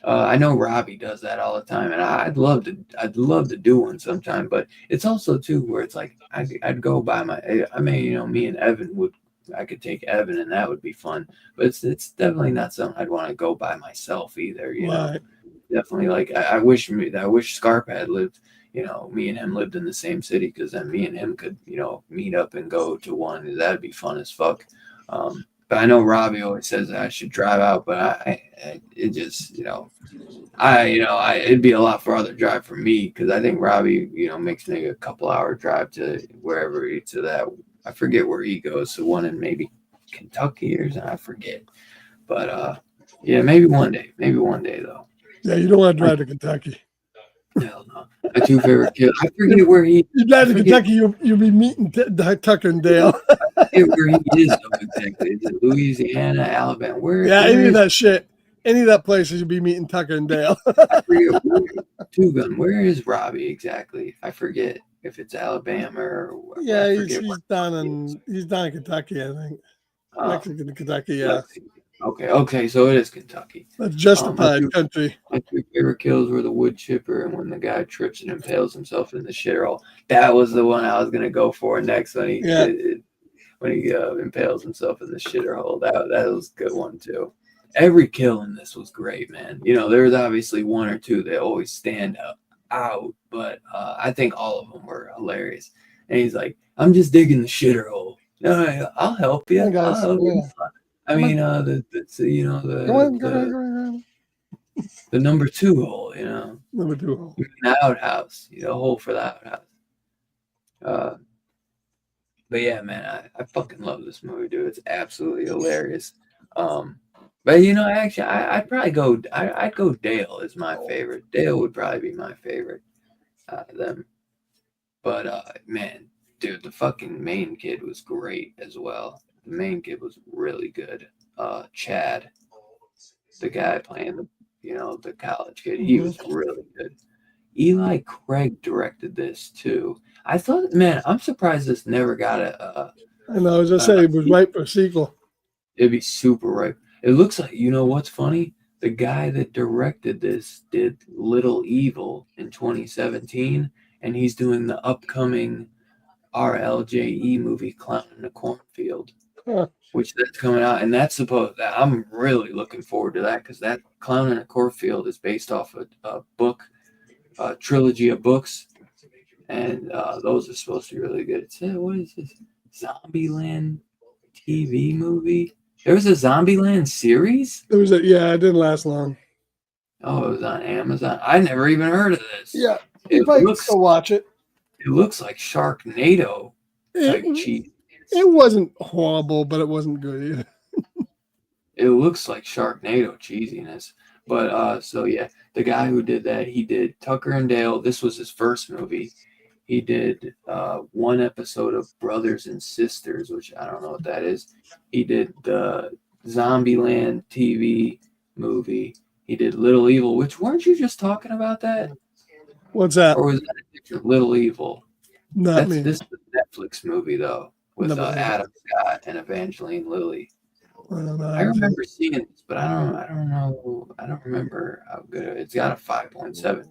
I know Robbie does that all the time, and I'd love to do one sometime. But it's also too where it's like I'd go by me and Evan I could take Evan and that would be fun, but it's definitely not something I'd want to go by myself either. Definitely like I wish Scarpa had lived, me and him lived in the same city, because then me and him could, meet up and go to one. That'd be fun as fuck. But I know Robbie always says that I should drive out, but it just, it'd be a lot farther drive for me, because I think Robbie, makes maybe a couple hour drive to wherever to that. I forget where he goes. So one in maybe Kentucky or something. I forget. But yeah, maybe one day though. Yeah, you don't want to drive to Kentucky. Hell no. My two favorite kids. I forget where he. You drive to Kentucky, you'll be meeting Tucker and Dale. I forget where he is though, exactly. Is it Louisiana, Alabama? Where? Yeah, any of that shit. any of that places, you'd be meeting Tucker and Dale. I forget Two Gun. Where is Robbie exactly? I forget if it's Alabama or Yeah, I he's forget where he's down in Kentucky, I think. Oh, Mexican, Kentucky, yeah. Lexington. Okay, so it is Kentucky. That's My justified two, country. my two favorite kills were the wood chipper and when the guy trips and impales himself in the shithole. That was the one I was gonna go for next when Yeah. he impales himself in the shithole. That was a good one too. Every kill in this was great, man. You know, there's obviously one or two that always stand out, but I think all of them were hilarious. And he's like, "I'm just digging the shitter hole. No, I'll help you. Come on, I'll guys. help you." Yeah. I Come on. mean, you know, Go on. the number two hole, you know, Number 2. the outhouse, you know, hole for the outhouse. But yeah, man, I fucking love this movie, dude. It's absolutely hilarious. But you know, actually, I'd probably go. I'd go Dale as my favorite. Dale would probably be my favorite out of them. But man, dude, the fucking main kid was great as well. The main kid was really good. Chad, the guy playing the college kid, he was really good. Eli Craig directed this too. I thought, man, I'm surprised this never got I know, as I say, it was right for a sequel. it'd be super ripe. It looks like, you know what's funny? The guy that directed this did Little Evil in 2017, and he's doing the upcoming RLJE movie Clown in the Cornfield, Huh. which that's coming out, and that's supposed. I'm really looking forward to that because that Clown in the Cornfield is based off a book, a trilogy of books, and those are supposed to be really good. It's what is this? Zombieland TV movie? There was a Zombieland series? It was it didn't last long. Oh, it was on Amazon. I never even heard of this. Yeah, It you might looks still watch it. it looks like Sharknado type cheese. It wasn't horrible, but it wasn't good either. It looks like Sharknado cheesiness. But so yeah, the guy who did that, he did Tucker and Dale. This was his first movie. He did one episode of Brothers and Sisters, which I don't know what that is. He did the Zombieland TV movie. He did Little Evil, which weren't you just talking about that? What's that? Or was that a different Little Evil? Not me. This is a Netflix movie though, with Adam Scott and Evangeline Lilly. I remember seeing this, but I don't know. I don't remember how good it is. It's got a 5.7.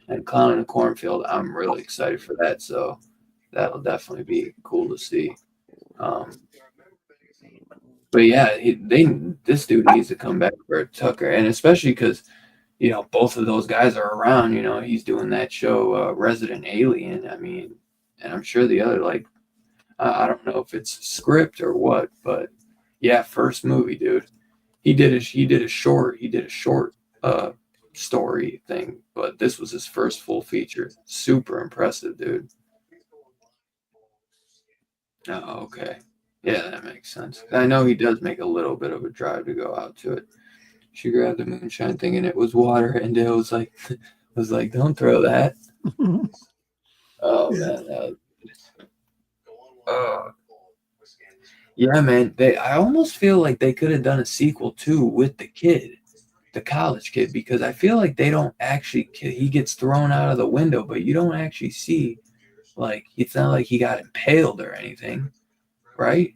And Clown in the Cornfield, I'm really excited for that. So that'll definitely be cool to see. But yeah, this dude needs to come back for Tucker, and especially because both of those guys are around. He's doing that show, Resident Alien. I mean, and I'm sure the other I don't know if it's script or what, but yeah, first movie, dude. He did a short story thing, but this was his first full feature. Super impressive, dude. Oh, okay. Yeah, that makes sense. I know he does make a little bit of a drive to go out to it. She grabbed the moonshine thinking it was water, and Dale was like, "Don't throw that." Oh man, yeah, man. I almost feel like they could have done a sequel too with the kid, the college kid, because I feel like they don't actually. He gets thrown out of the window, but you don't actually see, it's not like he got impaled or anything, right?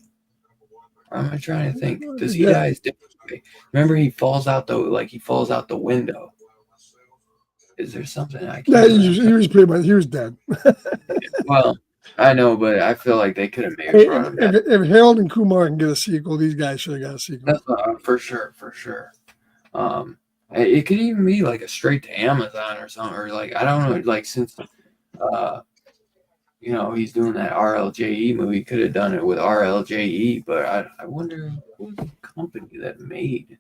Or am I trying to think? Does he die differently? Remember, he falls out the window. Is there something I can't? Yeah, he was pretty much dead. Well, I know, but I feel like they could have maybe brought him back. If Harold and Kumar can get a sequel, these guys should have got a sequel. That's for sure. It could even be like a straight to Amazon or something, or I don't know, since he's doing that RLJE movie, could have done it with RLJE, but I wonder who's the company that made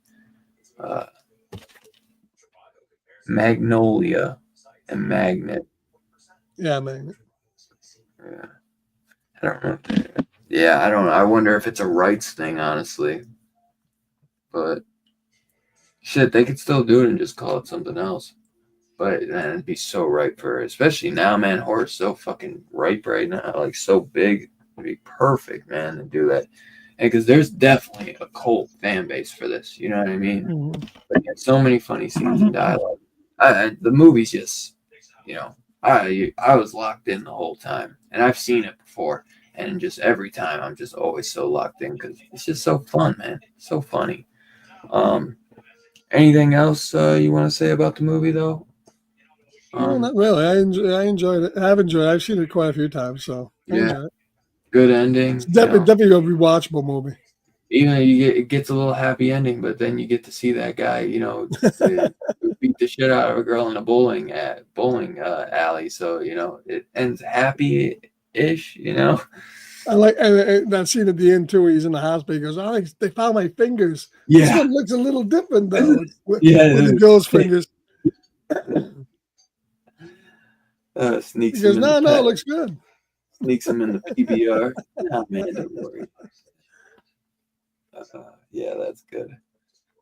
Magnolia and Magnet. Yeah, Magnet. Yeah. I don't know. Yeah, I don't know. I wonder if it's a rights thing, honestly. But shit, they could still do it and just call it something else. But man, it'd be so ripe for it. Especially now, man. Horror's so fucking ripe right now. So big. It'd be perfect, man, to do that. and because there's definitely a cult fan base for this. You know what I mean? Mhm. But yeah, so many funny scenes and dialogue. The movie's just, you know, I was locked in the whole time, and I've seen it before, and just every time I'm just always so locked in because it's just so fun, man. So funny. Um, Anything else you want to say about the movie though? No, Um, not really. I enjoyed it. I've enjoyed it. I've seen it quite a few times, so I yeah, enjoy it. good It's ending. You definitely know, definitely a rewatchable movie. even it gets a little happy ending, but then you get to see that guy, who beat the shit out of a girl in a bowling alley. So it ends happy ish. I like and that scene at the end too, where he's in the hospital. He goes, "Oh, they found my fingers. This Yeah, one looks a little different though, with the yeah. girl's fingers." He Sneaks him goes, in the "No, no, it pet, looks good." sneaks him in the PBR. Nah, man, don't worry. Yeah, that's good.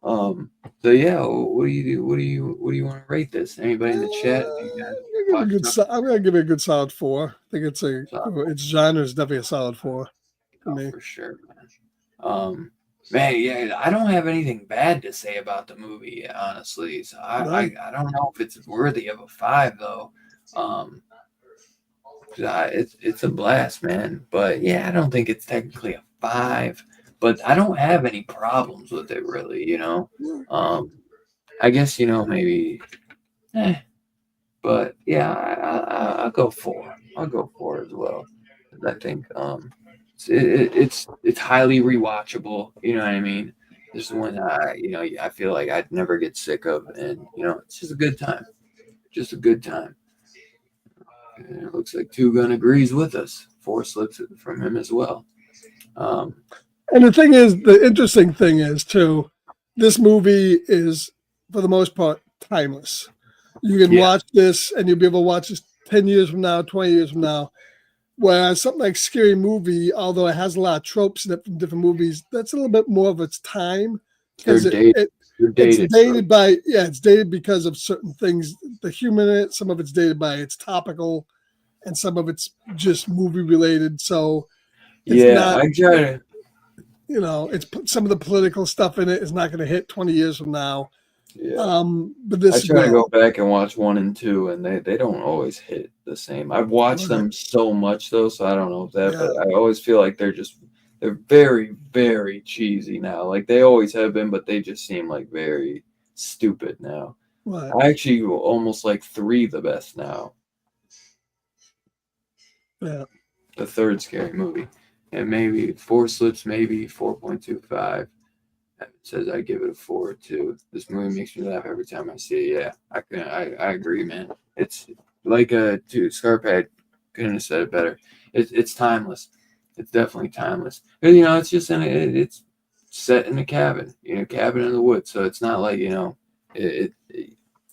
So yeah, what do you do? What do you want to rate this? Anybody in the chat? If you guys watched up? I'm gonna give it a good solid 4. I think So, its genre is definitely a solid 4 for oh, me. for sure, man. Man, yeah, I don't have anything bad to say about the movie, honestly. So No, I don't know if it's worthy of a 5 though. Um, it's a blast, man. But yeah, I don't think it's technically a 5. But I don't have any problems with it, really. Um, I guess maybe. Eh, But yeah, I'll go 4. I'll go 4 as well. I think it's highly rewatchable. You know what I mean? This is one I feel like I'd never get sick of, and it's just a good time. Just a good time. And it looks like Two Gun agrees with us. 4 slips from him as well. Um, and the thing is, the interesting thing is too, this movie is for the most part timeless. You can yeah, watch this, and you'll be able to watch this 10 years from now, 20 years from now. Whereas something like Scary Movie, although it has a lot of tropes in it from different movies, that's a little bit more of its time they're because dated. They're it's dated. dated by it's dated because of certain things, the humor in it. Some of it's dated by it's topical, and some of it's just movie related. So it's Yeah, not, I try to. it's some of the political stuff in it is not going to hit 20 years from now. Yeah. But I this try to go will. back and watch 1 and 2, and they don't always hit the same. I've watched Right. them so much though, so I don't know if that, Yeah. but I always feel like they're very, very cheesy now. Like they always have been, but they just seem like very stupid now. Right. I actually almost like 3 the best now. Yeah. The third Scary Movie, and maybe 4 slips, maybe 4.25. It says I give it a 4 too. This movie makes me laugh every time I see it. Yeah, I agree, man. It's like Scarpad couldn't have said it better. It's timeless. It's definitely timeless. And, it's just it's set in a cabin, cabin in the woods. So it's not like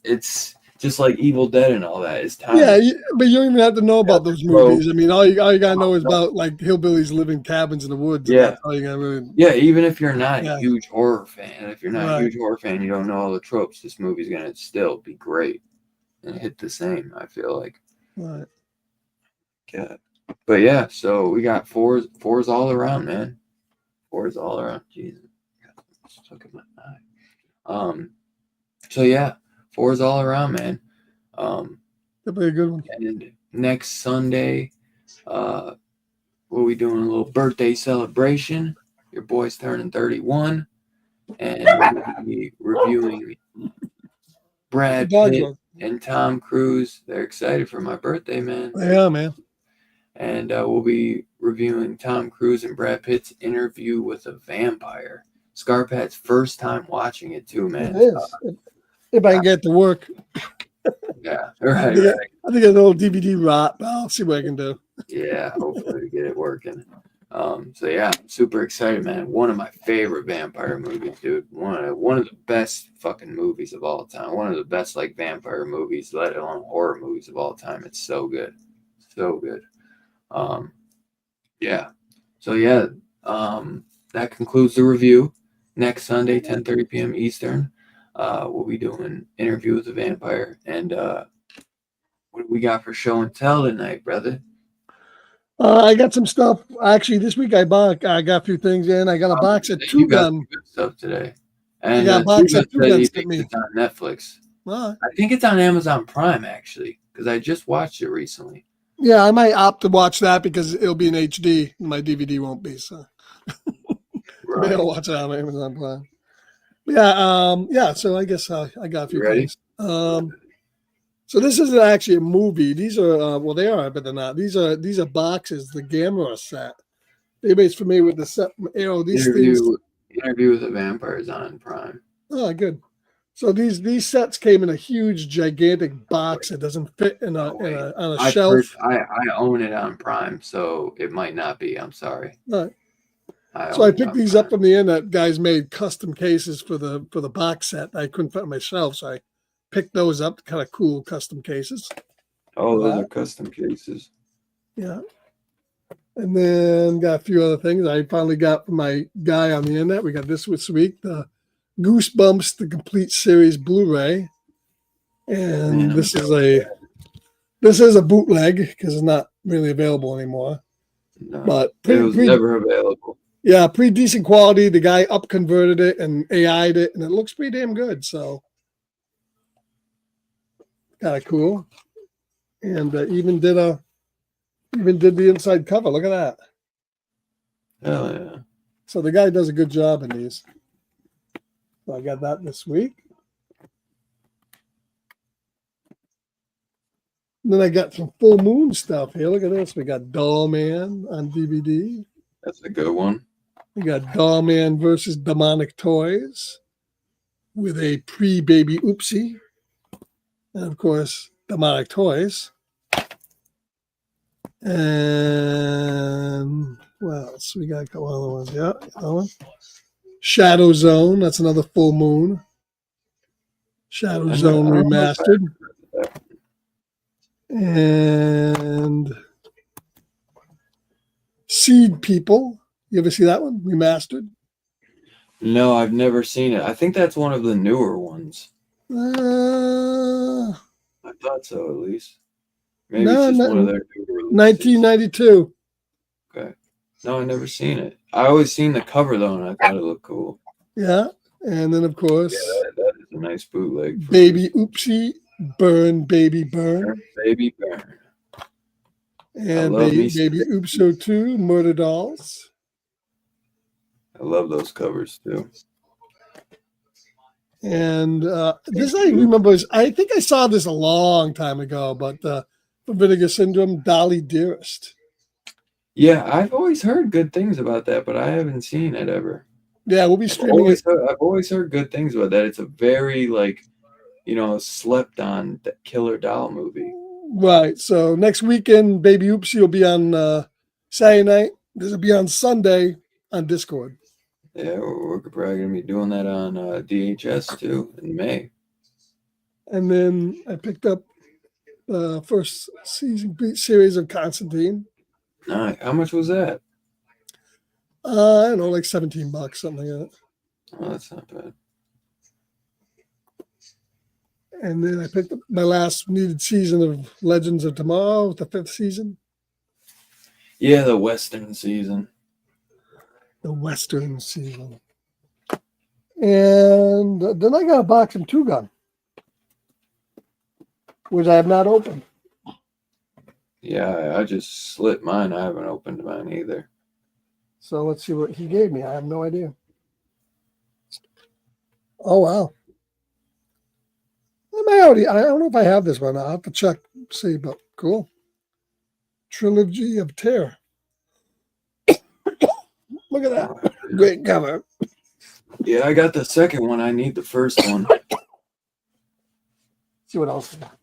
it's just like Evil Dead and all that. It's Yeah, timeless. but you don't even have to know Got about the those trope. movies. I mean, all you gotta know is about like hillbillies living cabins in the woods, and Yeah, that's all you gotta really. yeah. Even if you're not a Yeah, huge horror fan, if you're not a right, huge horror fan, you don't know all the tropes. This movie's gonna still be great and hit the same. I feel like. right. Yeah. But yeah, so we got fours all around, man. Fours all around. Jesus, stuck in my eye. Um. So yeah, fours all around, man. Um. That'd be a good one. And next Sunday, uh, we'll be doing a little birthday celebration. Your boy's turning 31, and we'll be reviewing The Brad dog's Pitt one. and Tom Cruise. They're excited for my birthday, man. Yeah, man. And we'll be reviewing Tom Cruise and Brad Pitt's Interview with a Vampire. Scarpad's first time watching it too, It man. is. If I can get it to work, Yeah, I right, think right. I think it's an old DVD rot, but I'll see what I can do. Yeah, hopefully to get it working. So yeah, I'm super excited, man. One of my favorite vampire movies, dude. One of the best fucking movies of all time. One of the best like vampire movies, let alone horror movies of all time. It's so good, so good. Um, yeah. So yeah, that concludes the review. Next Sunday, 10:30 p.m. Eastern, we'll be doing Interview with the Vampire. And what do we got for show and tell tonight, brother? I got some stuff. Actually, this week I got a few things in. I got a box of You Two got Gun. some good stuff today. I And got a box Tuba of Two said Gun he sent thinks me. it's on Netflix. Well, I think it's on Amazon Prime, actually, because I just watched it recently. yeah, I might opt to watch that because it'll be in HD. My DVD won't be, so maybe I'll Right. watch it on Amazon Prime. Yeah. So I guess I got a few You ready? things. So this isn't actually a movie. These are well, they are, but they're not. These are boxes. The Gamera set. Anybody's familiar with the set? These things. Interview with the Vampire is on Prime. Oh, good. So these sets came in a huge, gigantic box that doesn't fit in Oh, wait. on a shelf. I own it on Prime, so it might not be. I'm sorry. All right. I So I own it picked on these Prime. up from the internet. Guys made custom cases for the box set. I couldn't fit on my shelf, so I picked those up. Kind of cool custom cases. Oh, those are custom cases. Yeah. And then got a few other things I finally got from my guy on the internet. We got this week, the Goosebumps, the complete series Blu-ray. And Man, this is a bootleg because it's not really available anymore. no, But it was never available. yeah, pretty decent quality. The guy up converted it and AI'd it, and it looks pretty damn good. So kind of cool. And even did the inside cover. Look at that. Hell yeah. So the guy does a good job in these. So I got that this week. And then I got some Full Moon stuff here. Look at this. We got Doll Man on DVD. That's a good one. We got Doll Man versus Demonic Toys with a pre-baby oopsie. And of course, Demonic Toys. And what else? We got a couple other ones. Yeah, that one. Shadow Zone. That's another Full Moon. Shadow Zone remastered. And Seed People. You ever see that one? Remastered? No, I've never seen it. I think that's one of the newer ones. Uh, I thought so, at least. Maybe no, it's just no, one of their newer releases. 1992. Okay. No, I never seen it. I always seen the cover though, and I thought it looked cool. Yeah. And then, of course, that is a nice bootleg. Baby Oopsie, Burn, Baby Burn. Baby Burn. And Baby Oopso 2, Murder Dolls. I love those covers too. And this I remember, I think I saw this a long time ago, but for Vinegar Syndrome, Dolly Dearest. Yeah, I've always heard good things about that, but I haven't seen it ever. Yeah, we'll be streaming it. I've always heard good things about that. It's a very slept on killer doll movie. Right. So next weekend, Baby Oopsie will be on Saturday night. This will be on Sunday on Discord. Yeah, we're probably gonna be doing that on DHS too in May. And then I picked up the first series of Constantine. Nice. How much was that? I don't know, like $17, something like that. Oh, that's not bad. And then I picked up my last needed season of Legends of Tomorrow, the 5th season. Yeah, the Western season. The Western season. And then I got a box of Two Gun, which I have not opened. Yeah, I just slit mine. I haven't opened mine either. So let's see what he gave me. I have no idea. Oh, wow. I don't know if I have this one. I'll have to check, see, but cool. Trilogy of Terror. Look at that. Great cover. Yeah, I got the second one. I need the first one. See what else we got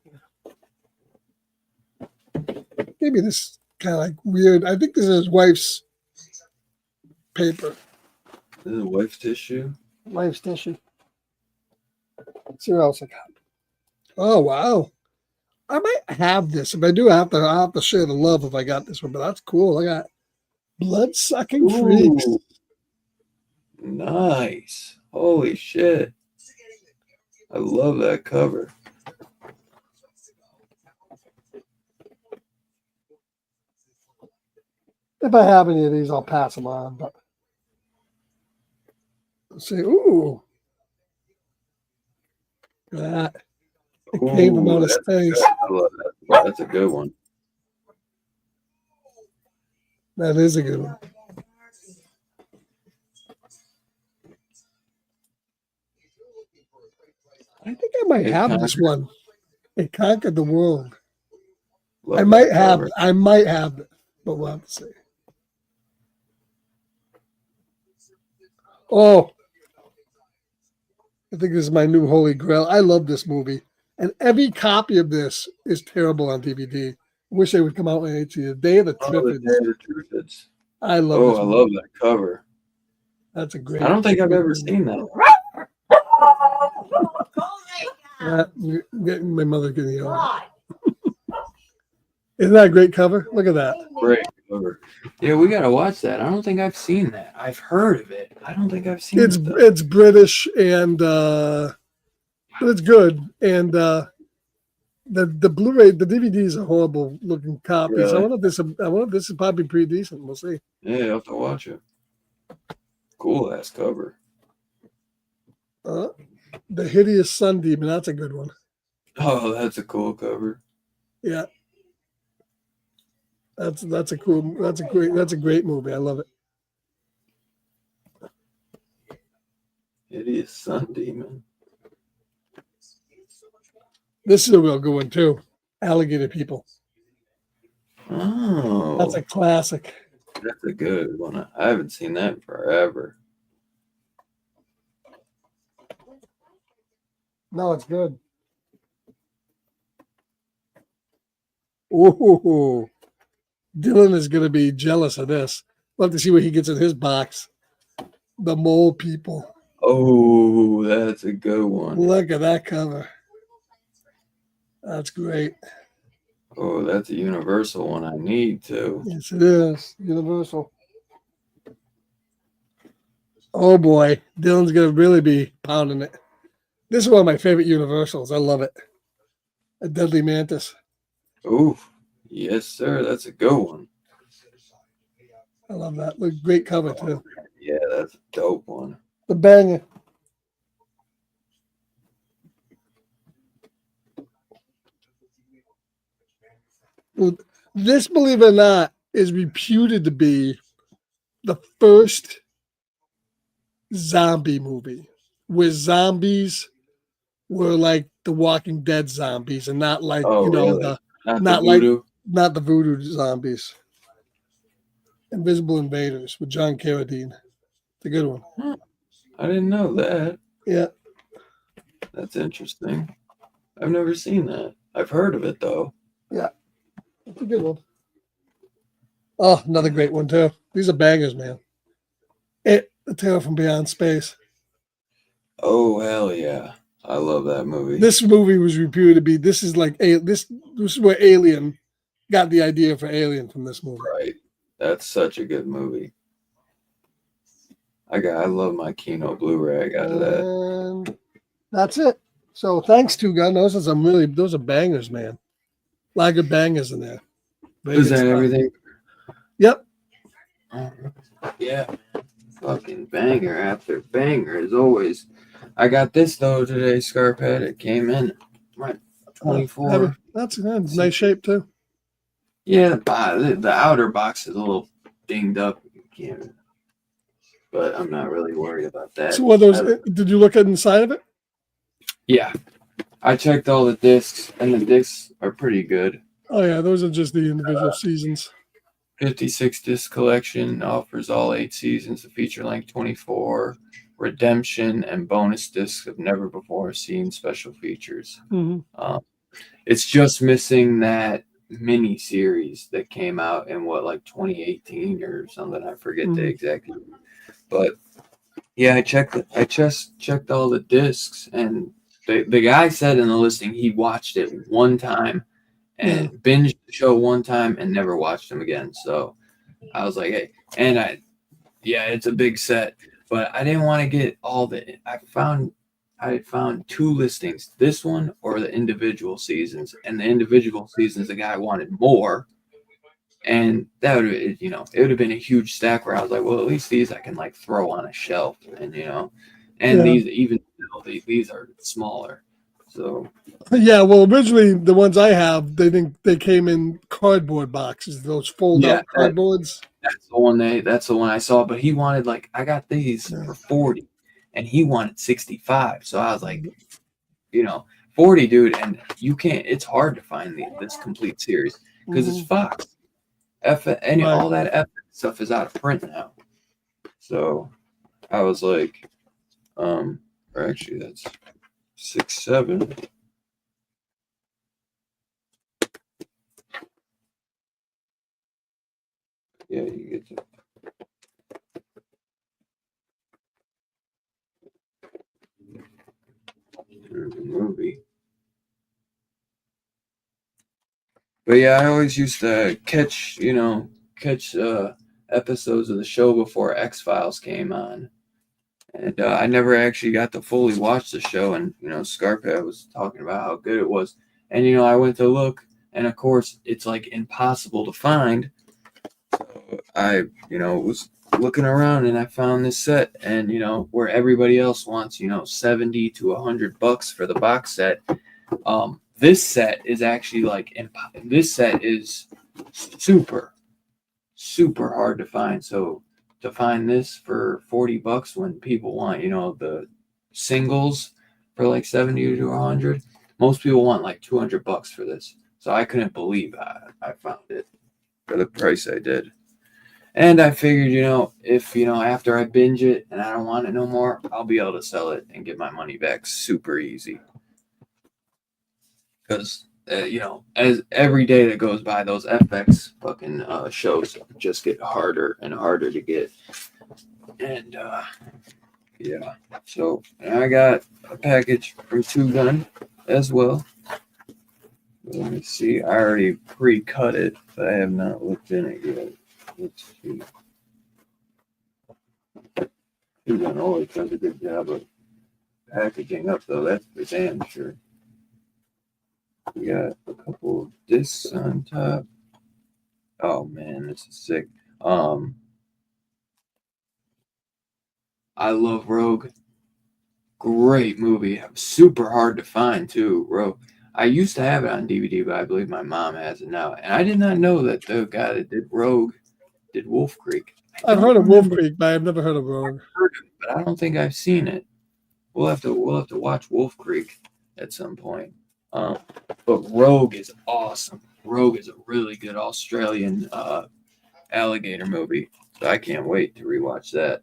here. Gave me this kind of like weird. I think this is his wife's paper. This is wife's tissue. Wife's tissue. Let's see what else I got. Oh, wow. I might have this. If I do, I'll have to share the love if I got this one, but that's cool. I got Blood-Sucking Freaks. Nice. Holy shit. I love that cover. If I have any of these, I'll pass them on. But let's see. Ooh, look at that. It came from Ooh, outer that's space. good. I love that. That's a good one. That is a good one. I think I might It have this conquered- one. It conquered the world. Love I that might have. cover. I might have it, but we'll have to see. Oh, I think this is my new holy grail. I love this movie, and every copy of this is terrible on DVD. Wish they would come out in HD. Day of the Oh, the Triffids. Day of the Triffids. I love Oh, this I movie. love that cover. That's a great. I don't think I've great ever movie. seen that. My mother getting yelled. Isn't that a great cover? Look at that. Great cover. Yeah, we gotta watch that. I don't think I've seen that. I've heard of it. I don't think I've seen It's it. Though. it's British and but it's good. And the Blu-ray, the DVDs are horrible looking copies. Really? I wonder if this is probably pretty decent. We'll see. Yeah, you have to watch it. Cool ass cover. The Hideous Sun Demon. That's a good one. Oh, that's a cool cover. Yeah. That's a great movie. I love it. Hideous Sun Demon. This is a real good one too. Alligator People. Oh, That's a classic. that's a good one. I haven't seen that in forever. No, it's good. Ooh, Dylan is going to be jealous of this. We'll have to see what he gets in his box. The Mole People. Oh, that's a good one. Look at that cover. That's great. Oh, that's a Universal one I need too. Yes, it is. Universal. Oh boy, Dylan's going to really be pounding it. This is one of my favorite Universals. I love it. A Deadly Mantis. Oh, yes, sir. That's a good one. I love that. Look, great cover too. Yeah, that's a dope one. The banger. Well, this, believe it or not, is reputed to be the first zombie movie where zombies were like the Walking Dead zombies and not like Oh, really? the Not not the like- voodoo. not the voodoo zombies. Invisible Invaders with John Carradine. It's a good one. I didn't know that. Yeah. That's interesting. I've never seen that. I've heard of it though. It's a good one. Oh, another great one too. These are bangers, man. The Tale from Beyond Space. Oh, hell yeah. I love that movie. This movie was reputed to be. This is like this is where Alien got the idea for Alien from this movie. Right. That's such a good movie. I love my Kino Blu-ray. I got that. And that's it. So thanks, Two Gun. Those are bangers, man. A lot of good bangers in there. Very Is good that stuff. everything? Yep. Yeah, man. Fucking banger after banger as always. I got this though today, Scarphead. It came in right 24. That's in nice shape too. Yeah, the outer box is a little dinged up. But I'm not really worried about that. So what those? Did you look at inside of it? Yeah. I checked all the discs, and the discs are pretty good. Oh yeah, those are just the individual seasons. 56 disc collection offers all 8 seasons, a feature length 24, redemption, and bonus discs of never before seen special features. Mm-hmm. It's just missing that mini series that came out in 2018 or something. I forget the exact year. But yeah, I just checked all the discs, and the guy said in the listing he watched it one time and binged the show one time and never watched them again. So I was like, hey, and it's a big set, but I didn't want to get all the. I found 2 listings, this one or the individual seasons, and the individual seasons the guy wanted more, And that would, it would have been a huge stack where I was like, well, at least these I can like throw on a shelf, and and Yeah. these even these are smaller. So Yeah, well, originally the ones I have, they came in cardboard boxes, those fold yeah, out cardboards. that's the one I saw. But he wanted like I got these Yeah. for 40, and he wanted 65. So I was like, 40, dude, and you can't. It's hard to find this complete series because it's Mhm. Fox. And Right. all that F stuff is out of print now. So I was like, or actually that's 6, 7. Yeah, you get to the movie. But yeah, I always used to catch episodes of the show before X Files came on, and I never actually got to fully watch the show. And Scarpa was talking about how good it was, and I went to look, and of course, it's like impossible to find. So I was looking around, and I found this set, and where everybody else wants 70 to $100 for the box set. This set is actually like this set is super super hard to find. So to find this for $40 when people want the singles for like 70 to 100, most people want like $200 for this. So I couldn't believe I found it for the price I did. And I figured, if after I binge it and I don't want it no more, I'll be able to sell it and get my money back super easy. Because as every day that goes by, those FX fucking shows just get harder and harder to get. And yeah, so and I got a package from Two Gun as well. Let me see. I already pre-cut it, but I have not looked in it yet. Let's see. Two Gun always does a good job of packaging up, though. That's for damn sure. We got a couple of discs on top. Oh man, this is sick. I love Rogue. Great movie. Super hard to find too, Rogue. I used to have it on DVD, but I believe my mom has it now. And I did not know that the guy that did Rogue did Wolf Creek. I I've don't heard of Wolf remember Creek, but I've never heard of Rogue. heard of it, but I don't think I've seen it. We'll have to watch Wolf Creek at some point. Um, but Rogue is awesome. Rogue is a really good Australian alligator movie. So I can't wait to rewatch that.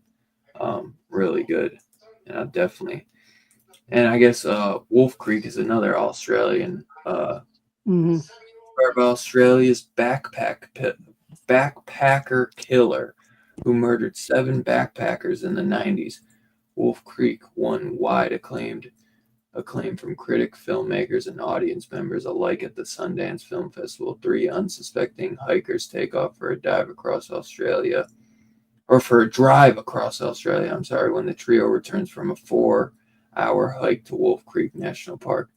Really good. And I definitely. And I guess Wolf Creek is another Australian Hmm. part of Australia's backpacker killer who murdered 7 backpackers in the 90s. Wolf Creek won wide acclaim from critic, filmmakers, and audience members alike at the Sundance Film Festival. 3 unsuspecting hikers take off for a drive across Australia, I'm sorry, when the trio returns from a 4-hour hike to Wolf Creek National Park.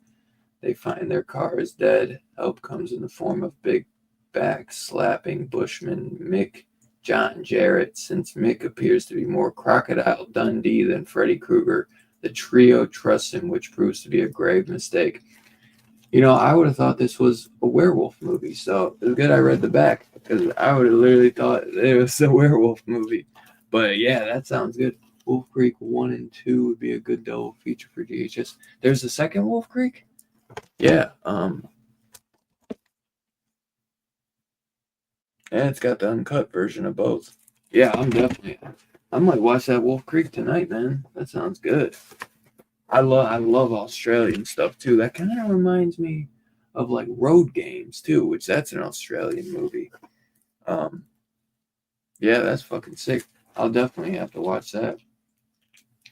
They find their car is dead. Help comes in the form of big back slapping bushman Mick John Jarrett. Since Mick appears to be more Crocodile Dundee than Freddy Krueger, the trio trusts him, which proves to be a grave mistake. I would have thought this was a werewolf movie, so it's good I read the back because I would have literally thought it was a werewolf movie. But yeah, that sounds good. Wolf Creek 1 and 2 would be a good double feature for DHS. There's a second Wolf Creek? Yeah. And it's got the uncut version of both. Yeah, I might watch that Wolf Creek tonight, man. That sounds good. I love Australian stuff too. That kind of reminds me of like Road Games too, which that's an Australian movie. Yeah, that's fucking sick. I'll definitely have to watch that.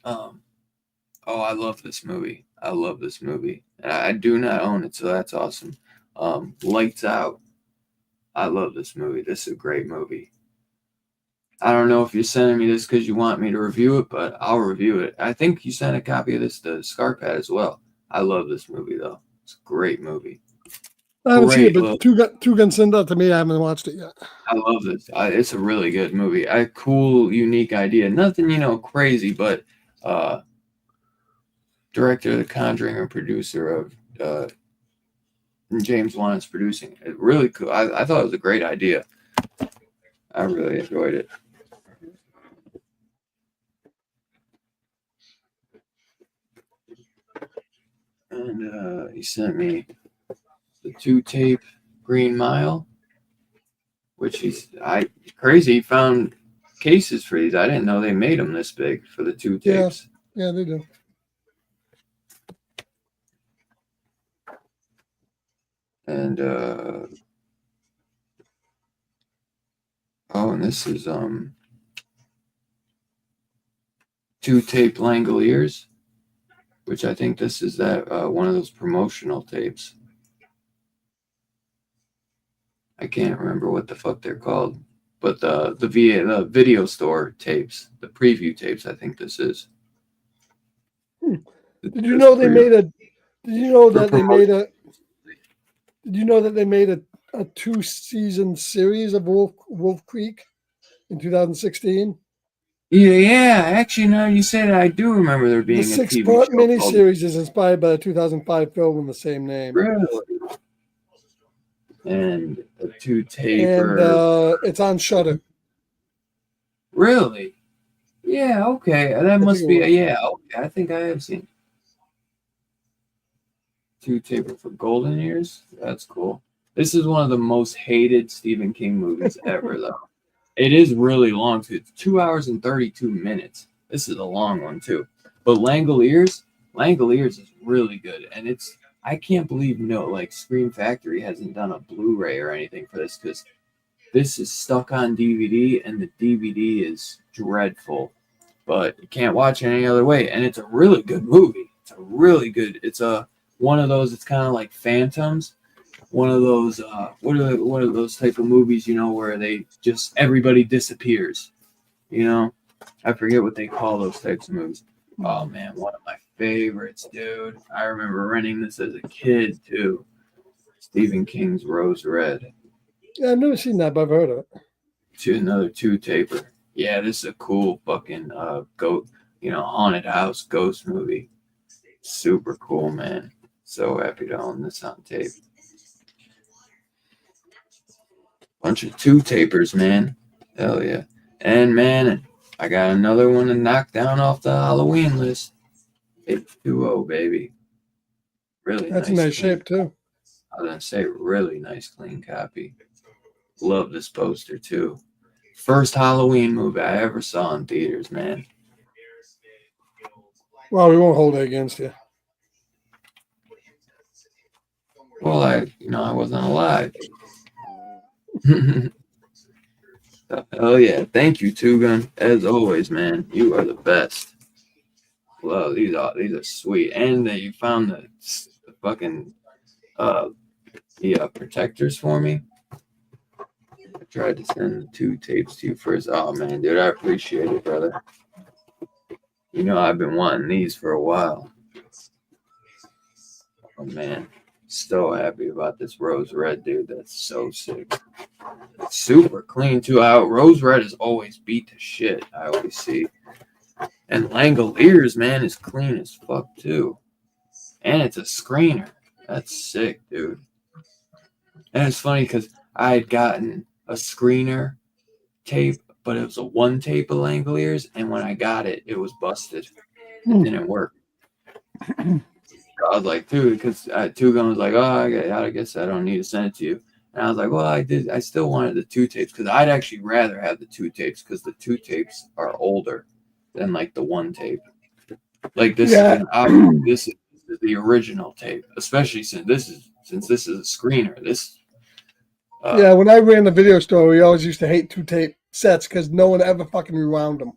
Um, oh, I love this movie. I love this movie. And I do not own it, so that's awesome. Lights Out. I love this movie. This is a great movie. I don't know if you're sending me this because you want me to review it, but I'll review it. I think you sent a copy of this to Scarpad as well. I love this movie though. It's a great movie. I haven't seen it, Great. but Two Gun Cinda, to me, I haven't watched it yet. I love this. It's a really good movie. A cool, unique idea. Nothing, crazy, but director of The Conjuring and producer of James Wan is producing it. Really cool. I thought it was a great idea. I really enjoyed it. And he sent me the 2-tape Green Mile, which crazy. He found cases for these. I didn't know they made them this big for the 2 tapes. Yeah, they do. And and this is 2-tape Langoliers, which I think this is that one of those promotional tapes. I can't remember what the fuck they're called, but the video store tapes, the preview tapes. I think this is. Did you know they made a? Did you know that they made a? Did you know that they made a 2-season series of Wolf Creek in 2016? Yeah. Actually, now you say that, I do remember there being The a TV 6-part show miniseries is inspired by a 2005 film in the same name. Really? And a 2-taper. And it's on Shudder. Really? Yeah. Okay. That must be. Yeah. Okay. I think I have seen 2-taper for Golden Years. That's cool. This is one of the most hated Stephen King movies ever, though. It is really long too. It's 2 hours and 32 minutes. This is a long one too. But Langoliers is really good, and I can't believe Scream Factory hasn't done a Blu-ray or anything for this, because this is stuck on DVD, and the DVD is dreadful. But you can't watch it any other way, and it's a really good movie. It's one of those. It's kind of like Phantoms. One of those. What are those type of movies? Where they just everybody disappears. I forget what they call those types of movies. Oh man, one of my favorites, dude. I remember renting this as a kid too. Stephen King's Rose Red. Yeah, I've never seen that, but I've heard of it. Another 2-taper. Yeah, this is a cool fucking haunted house ghost movie. Super cool, man. So happy to own this on tape. Bunch of 2-tapers, man. Hell yeah. And man, I got another one to knock down off the Halloween list. H2O, baby. Really That's nice. in nice shape too. I was gonna say, really nice, clean copy. Love this poster too. First Halloween movie I ever saw in theaters, man. Well, we won't hold it against you. Well, I wasn't alive. Oh yeah, thank you, Two Gun. As always, man, you are the best. Love these are sweet, and you found the fucking protectors for me. I tried to send the 2 tapes to you first. Oh man, dude, I appreciate it, brother. I've been wanting these for a while. Oh man, so happy about this Rose Red, dude. That's so sick. It's super clean too. Rose Red is always beat to shit. I always see. And Langoliers, man, is clean as fuck too. And it's a screener. That's sick, dude. And it's funny because I had gotten a screener tape, but it was a 1-tape of Langoliers, and when I got it, it was busted. It didn't work. I was like, dude, because Two Gun was like, I guess I don't need to send it to you. And I was like, well, I still wanted the 2 tapes, because I'd actually rather have the 2 tapes, because the 2 tapes are older than like the 1 tape. Like this, this is the original tape, especially since this is a screener. When I ran the video store, we always used to hate 2-tape sets because no one ever fucking rewound them.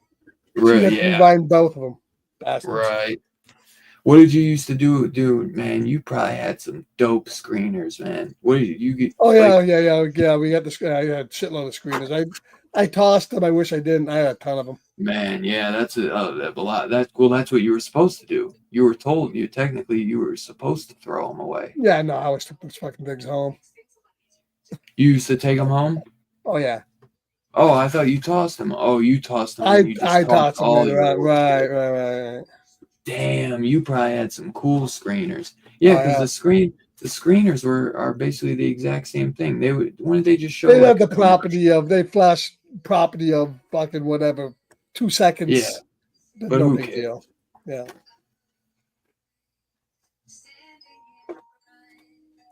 So you had to rewind both of them. Bastards. Right. What did you used to do, dude? Man, you probably had some dope screeners, man. What did you get? Oh yeah. We had I had a shitload of screeners. I tossed them. I wish I didn't. I had a ton of them. Man, yeah, that's a lot. That's what you were supposed to do. You were told you were supposed to throw them away. Yeah, no, I always took those fucking things home. You used to take them home. Oh yeah, Oh, I thought you tossed them. Oh, you tossed them I and you just I tossed taught them all later your on. old Right, shit. right. Damn, you probably had some cool screeners. Oh Yeah, because yeah, the screeners are basically the exact same thing. Wouldn't they just show they like have a the commercial? property of they flash property of fucking whatever, Yeah, 2 seconds. but No who big cares? deal. Yeah.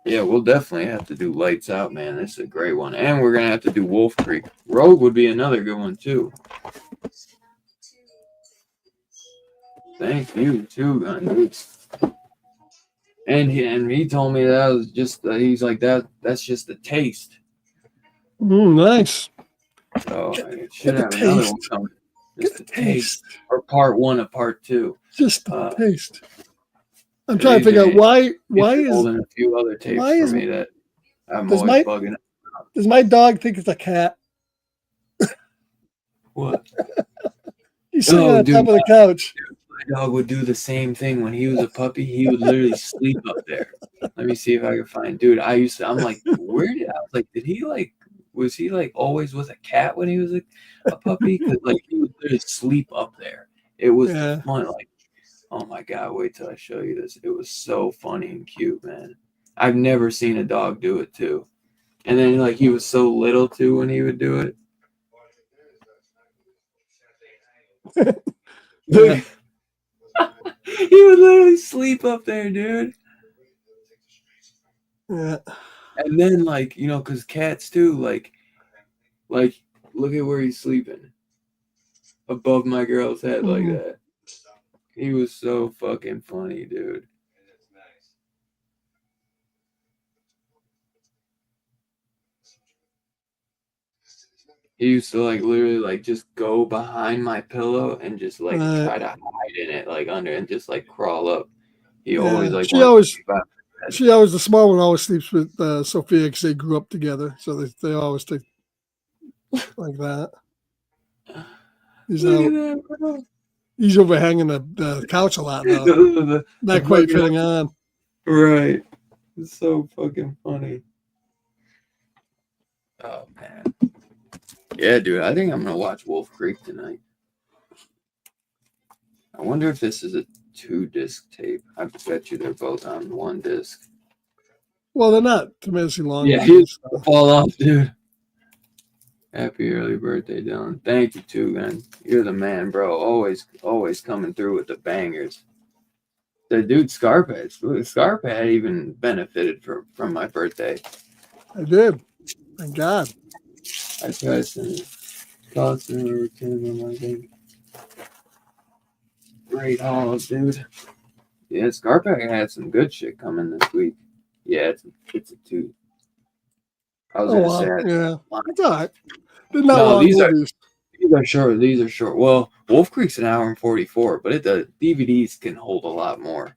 Yeah, we'll definitely have to do Lights Out, man. This is a great one. And we're gonna have to do Wolf Creek. Rogue would be another good one too. Thank you too, Gun. And he told me that was just he's like that's just the taste. Nice. So I should Get the have another one taste. coming. Get Just the the taste. taste. Or part one of part two. Just the taste. I'm 'Cause trying to figure out AJ, he's why been is holding a few other tapes why for is me that I'm does always my bugging. does my dog think it's a cat? What? He's sitting Oh, on top dude, of the couch. my dog would do the same thing when he was a puppy. He would literally sleep up there. Let me see if I can find. Dude, I'm like, I was like, was he like always with a cat when he was a puppy? Because like he would literally sleep up there. It was the Yeah. fun. Like, oh my god, wait till I show you this. It was so funny and cute, man. I've never seen a dog do it too. And then like he was so little too when he would do it. Yeah. He would literally sleep up there, dude. Yeah. And then like, because cats too, like look at where he's sleeping. Above my girl's head like Mhm. that. He was so fucking funny, dude. He used to like literally like just go behind my pillow and just like try to hide in it like under and just like crawl up. He always Yeah. like She wanted to always be by my head. she always the small one always sleeps with Sophia because they grew up together, so they always take like that. He's Look out. at that, bro. He's overhanging the couch a lot though. The Not quite fucking fitting on. right. It's so fucking funny. Oh man. Yeah, dude. I think I'm gonna watch Wolf Creek tonight. I wonder if this is a 2-disc tape. I bet you they're both on 1 disc. Well, they're not tremendously long. Yeah, movies, he'll so. fall off, dude. Happy early birthday, Dylan. Thank you too, man. You're the man, bro. Always coming through with the bangers. The dude Scarpa had even benefited from my birthday. I did. Thank God. I tried to thoughts and return on my day. Great haul, dude. Yeah, Scarpa had some good shit coming this week. Yeah, it's a 2. I was Oh gonna say wow. Yeah. It's all right. They're not no, long movies. these are short. These are short. Well, Wolf Creek's an hour and 44, but the DVDs can hold a lot more.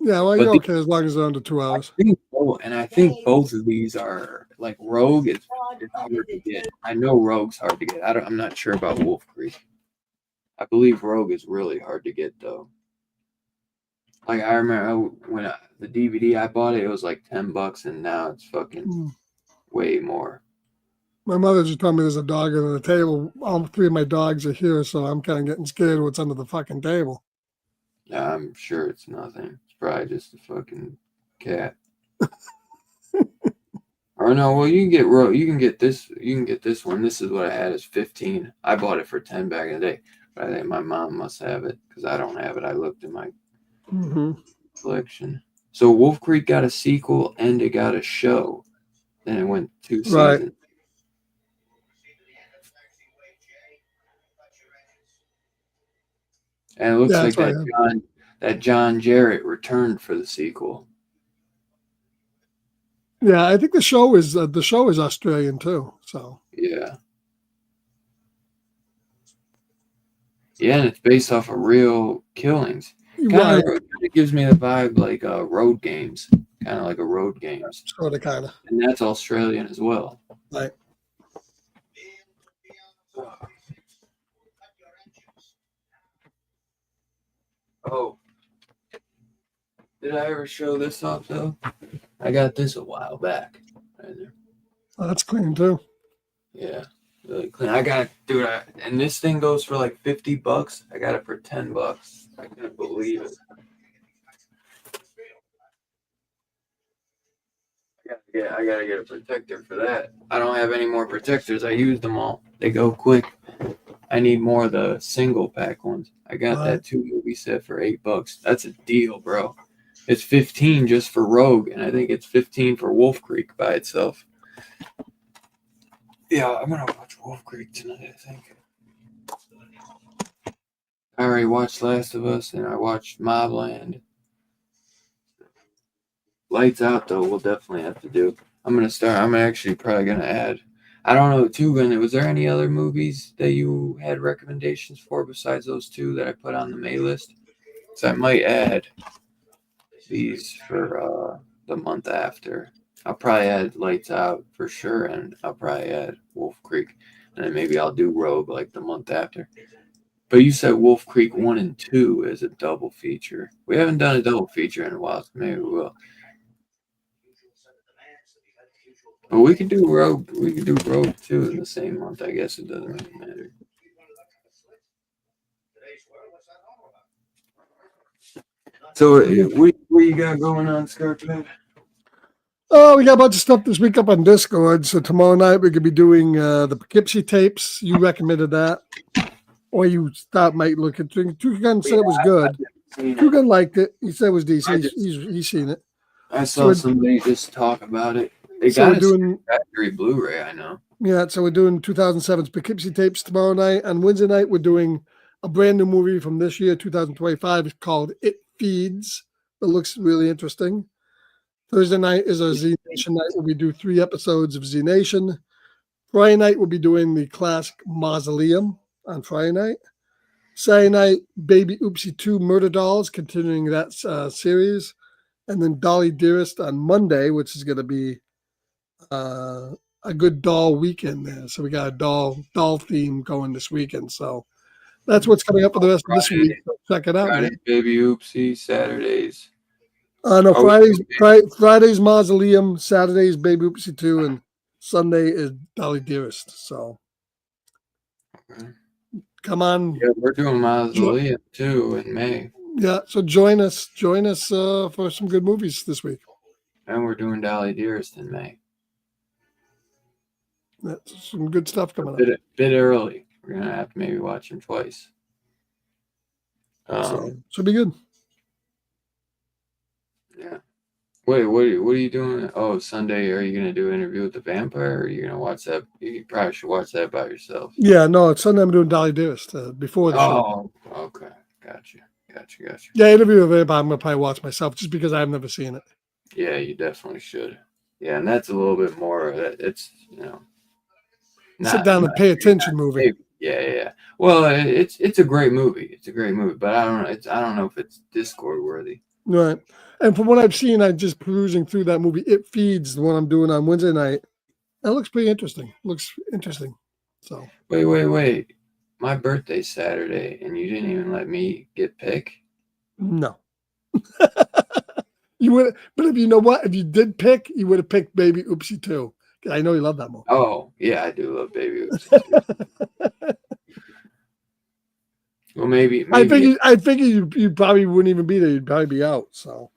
Yeah, well, But you're okay as long as they're under 2 hours. I think both of these are like Rogue is hard to get. I know Rogue's hard to get. I'm not sure about Wolf Creek. I believe Rogue is really hard to get though. Like I remember when the DVD I bought it was like $10, and now it's fucking way more. My mother just told me there's a dog under the table. All 3 of my dogs are here, so I'm kind of getting scared of what's under the fucking table. Yeah, I'm sure it's nothing. It's probably just a fucking cat. Or no, well you can get this one. This is what I had is 15. I bought it for 10 back in the day. But I think my mom must have it because I don't have it. I looked in my collection. So Wolf Creek got a sequel and it got a show. Then it went 2 Right. seasons. And it looks Yeah, like that's right. that John Jarrett returned for the sequel. Yeah, I think the show is Australian too. So Yeah. Yeah, and it's based off of real killings. right, Kind of gives me the vibe like Road Games, kind of like a Road Games, sort of, kind of. and that's Australian as well. Right. Oh, Did I ever show this off though? I got this a while back. Right there. Oh, that's clean too. Yeah, really clean. I got, dude, and this thing goes for like $50. I got it for $10. I couldn't believe it. I gotta get a protector for that. I don't have any more protectors. I used them all. They go quick. I need more of the single pack ones. I got Right. that 2-movie set for $8. That's a deal, bro. It's 15 just for Rogue, and I think it's 15 for Wolf Creek by itself. Yeah, I'm gonna watch Wolf Creek tonight, I think. I already watched Last of Us, and I watched Mobland. Lights Out, though, we'll definitely have to do. I'm actually probably gonna add. I don't know, Tugan, was there any other movies that you had recommendations for besides those two that I put on the May list? So I might add these for the month after. I'll probably add Lights Out for sure, and I'll probably add Wolf Creek, and then maybe I'll do Rogue like the month after. But you said Wolf Creek 1 and 2 as a double feature. We haven't done a double feature in a while, so maybe we will. But we could do Rogue. We could do Rogue 2 in the same month. I guess it doesn't really matter. So what you got going on, Scarpman? Oh, we got a bunch of stuff this week up on Discord. So tomorrow night we're gonna be doing the Poughkeepsie tapes. You recommended that, or you thought might look at. Tugan said it was good. Tugan liked it. He said it was decent. He's seen it. I saw somebody just talk about it. They got a factory Blu-ray, I know. Yeah, so we're doing 2007's Poughkeepsie tapes tomorrow night. On Wednesday night, we're doing a brand new movie from this year, 2025. It's called It Feeds. It looks really interesting. Thursday night is our Z Nation night where we do 3 episodes of Z Nation. Friday night, we'll be doing the classic Mausoleum on Friday night. Saturday night, Baby Oopsie 2 Murder Dolls, continuing that series. And then Dolly Dearest on Monday, which is going to be a good doll weekend there. So we got a doll theme going this weekend. So that's what's coming up for the rest of this week. So check it out. Friday, Baby Oopsie, Saturdays. No, Friday's Mausoleum, Saturday's Baby Oopsie 2, and Sunday is Dolly Dearest. So come on. Yeah, we're doing Mausoleum too in May. Yeah, so join us for some good movies this week. And we're doing Dolly Dearest in May. That's some good stuff coming up. Bit early. We're gonna have to maybe watch them twice. So should be good. Yeah. Wait, what are you doing? Oh, Sunday, are you gonna do an interview with the vampire, or are you gonna watch that? You probably should watch that by yourself. Yeah, no, it's Sunday I'm doing Dolly Dearest before the show. Oh, okay. Gotcha. Yeah, interview with vampire I'm gonna probably watch myself just because I've never seen it. Yeah, you definitely should. Yeah, and that's a little bit more, it's, sit down and pay attention movie. Yeah. Well, it's a great movie. It's a great movie, but I don't know if it's Discord worthy. Right. And from what I've seen, I'm just perusing through that movie. It Feeds, the one I'm doing on Wednesday night. That looks pretty interesting. So Wait. My birthday's Saturday, and you didn't even let me get pick? No. You would, but if you know what, if you did pick, you would have picked Baby Oopsie 2. I know you love that movie. Oh, yeah, I do love Baby Oopsie 2. Well, maybe. I figure you probably wouldn't even be there. You'd probably be out. So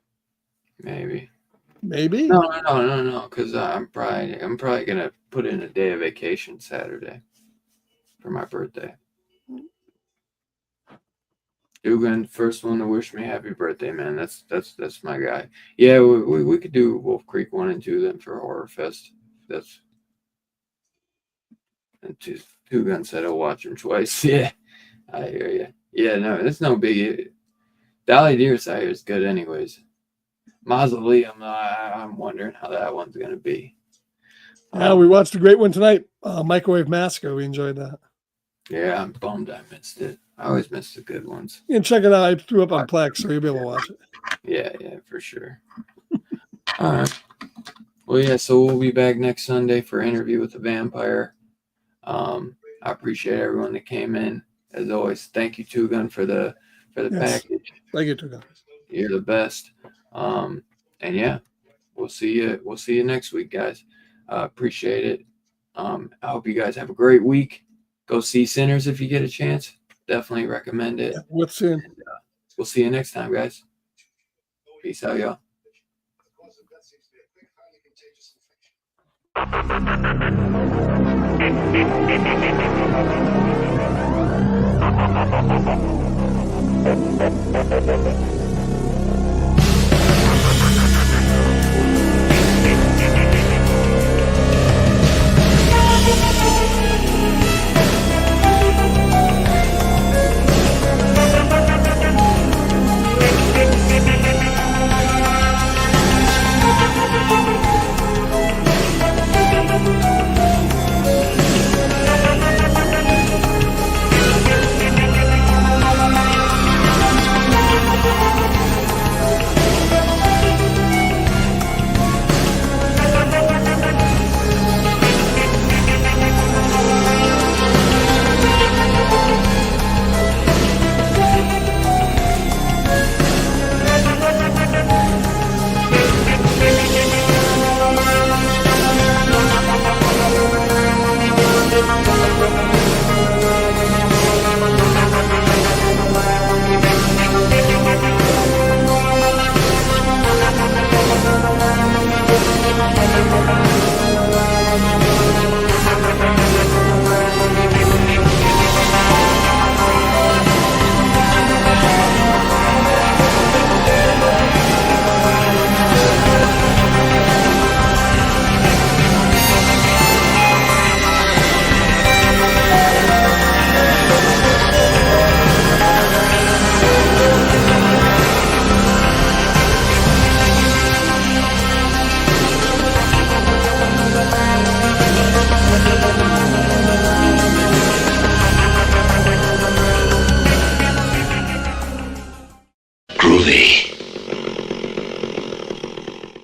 maybe. No. Because I'm probably gonna put in a day of vacation Saturday for my birthday. Dugan, first one to wish me happy birthday, man. That's my guy. Yeah, we could do Wolf Creek 1 and 2 then for Horror Fest. And Dugan said I'll watch him twice. Yeah, I hear you. Yeah, no, it's no biggie. Dolly Dearest I hear is good anyways. Mausoleum, I'm wondering how that one's gonna be. We watched a great one tonight. Microwave Massacre. We enjoyed that. Yeah, I'm bummed I missed it. I always miss the good ones. You can check it out. I threw up on Plex, so you'll be able to watch it. Yeah, for sure. All right. Well, yeah, so we'll be back next Sunday for Interview with the Vampire. I appreciate everyone that came in. As always, thank you, Tugan, for the package. Thank you, Tugan. You're the best. And yeah, we'll see you. We'll see you next week, guys. Appreciate it. I hope you guys have a great week. Go see Sinners if you get a chance. Definitely recommend it. Yeah, what's in? And, we'll see you next time, guys. Peace out, y'all.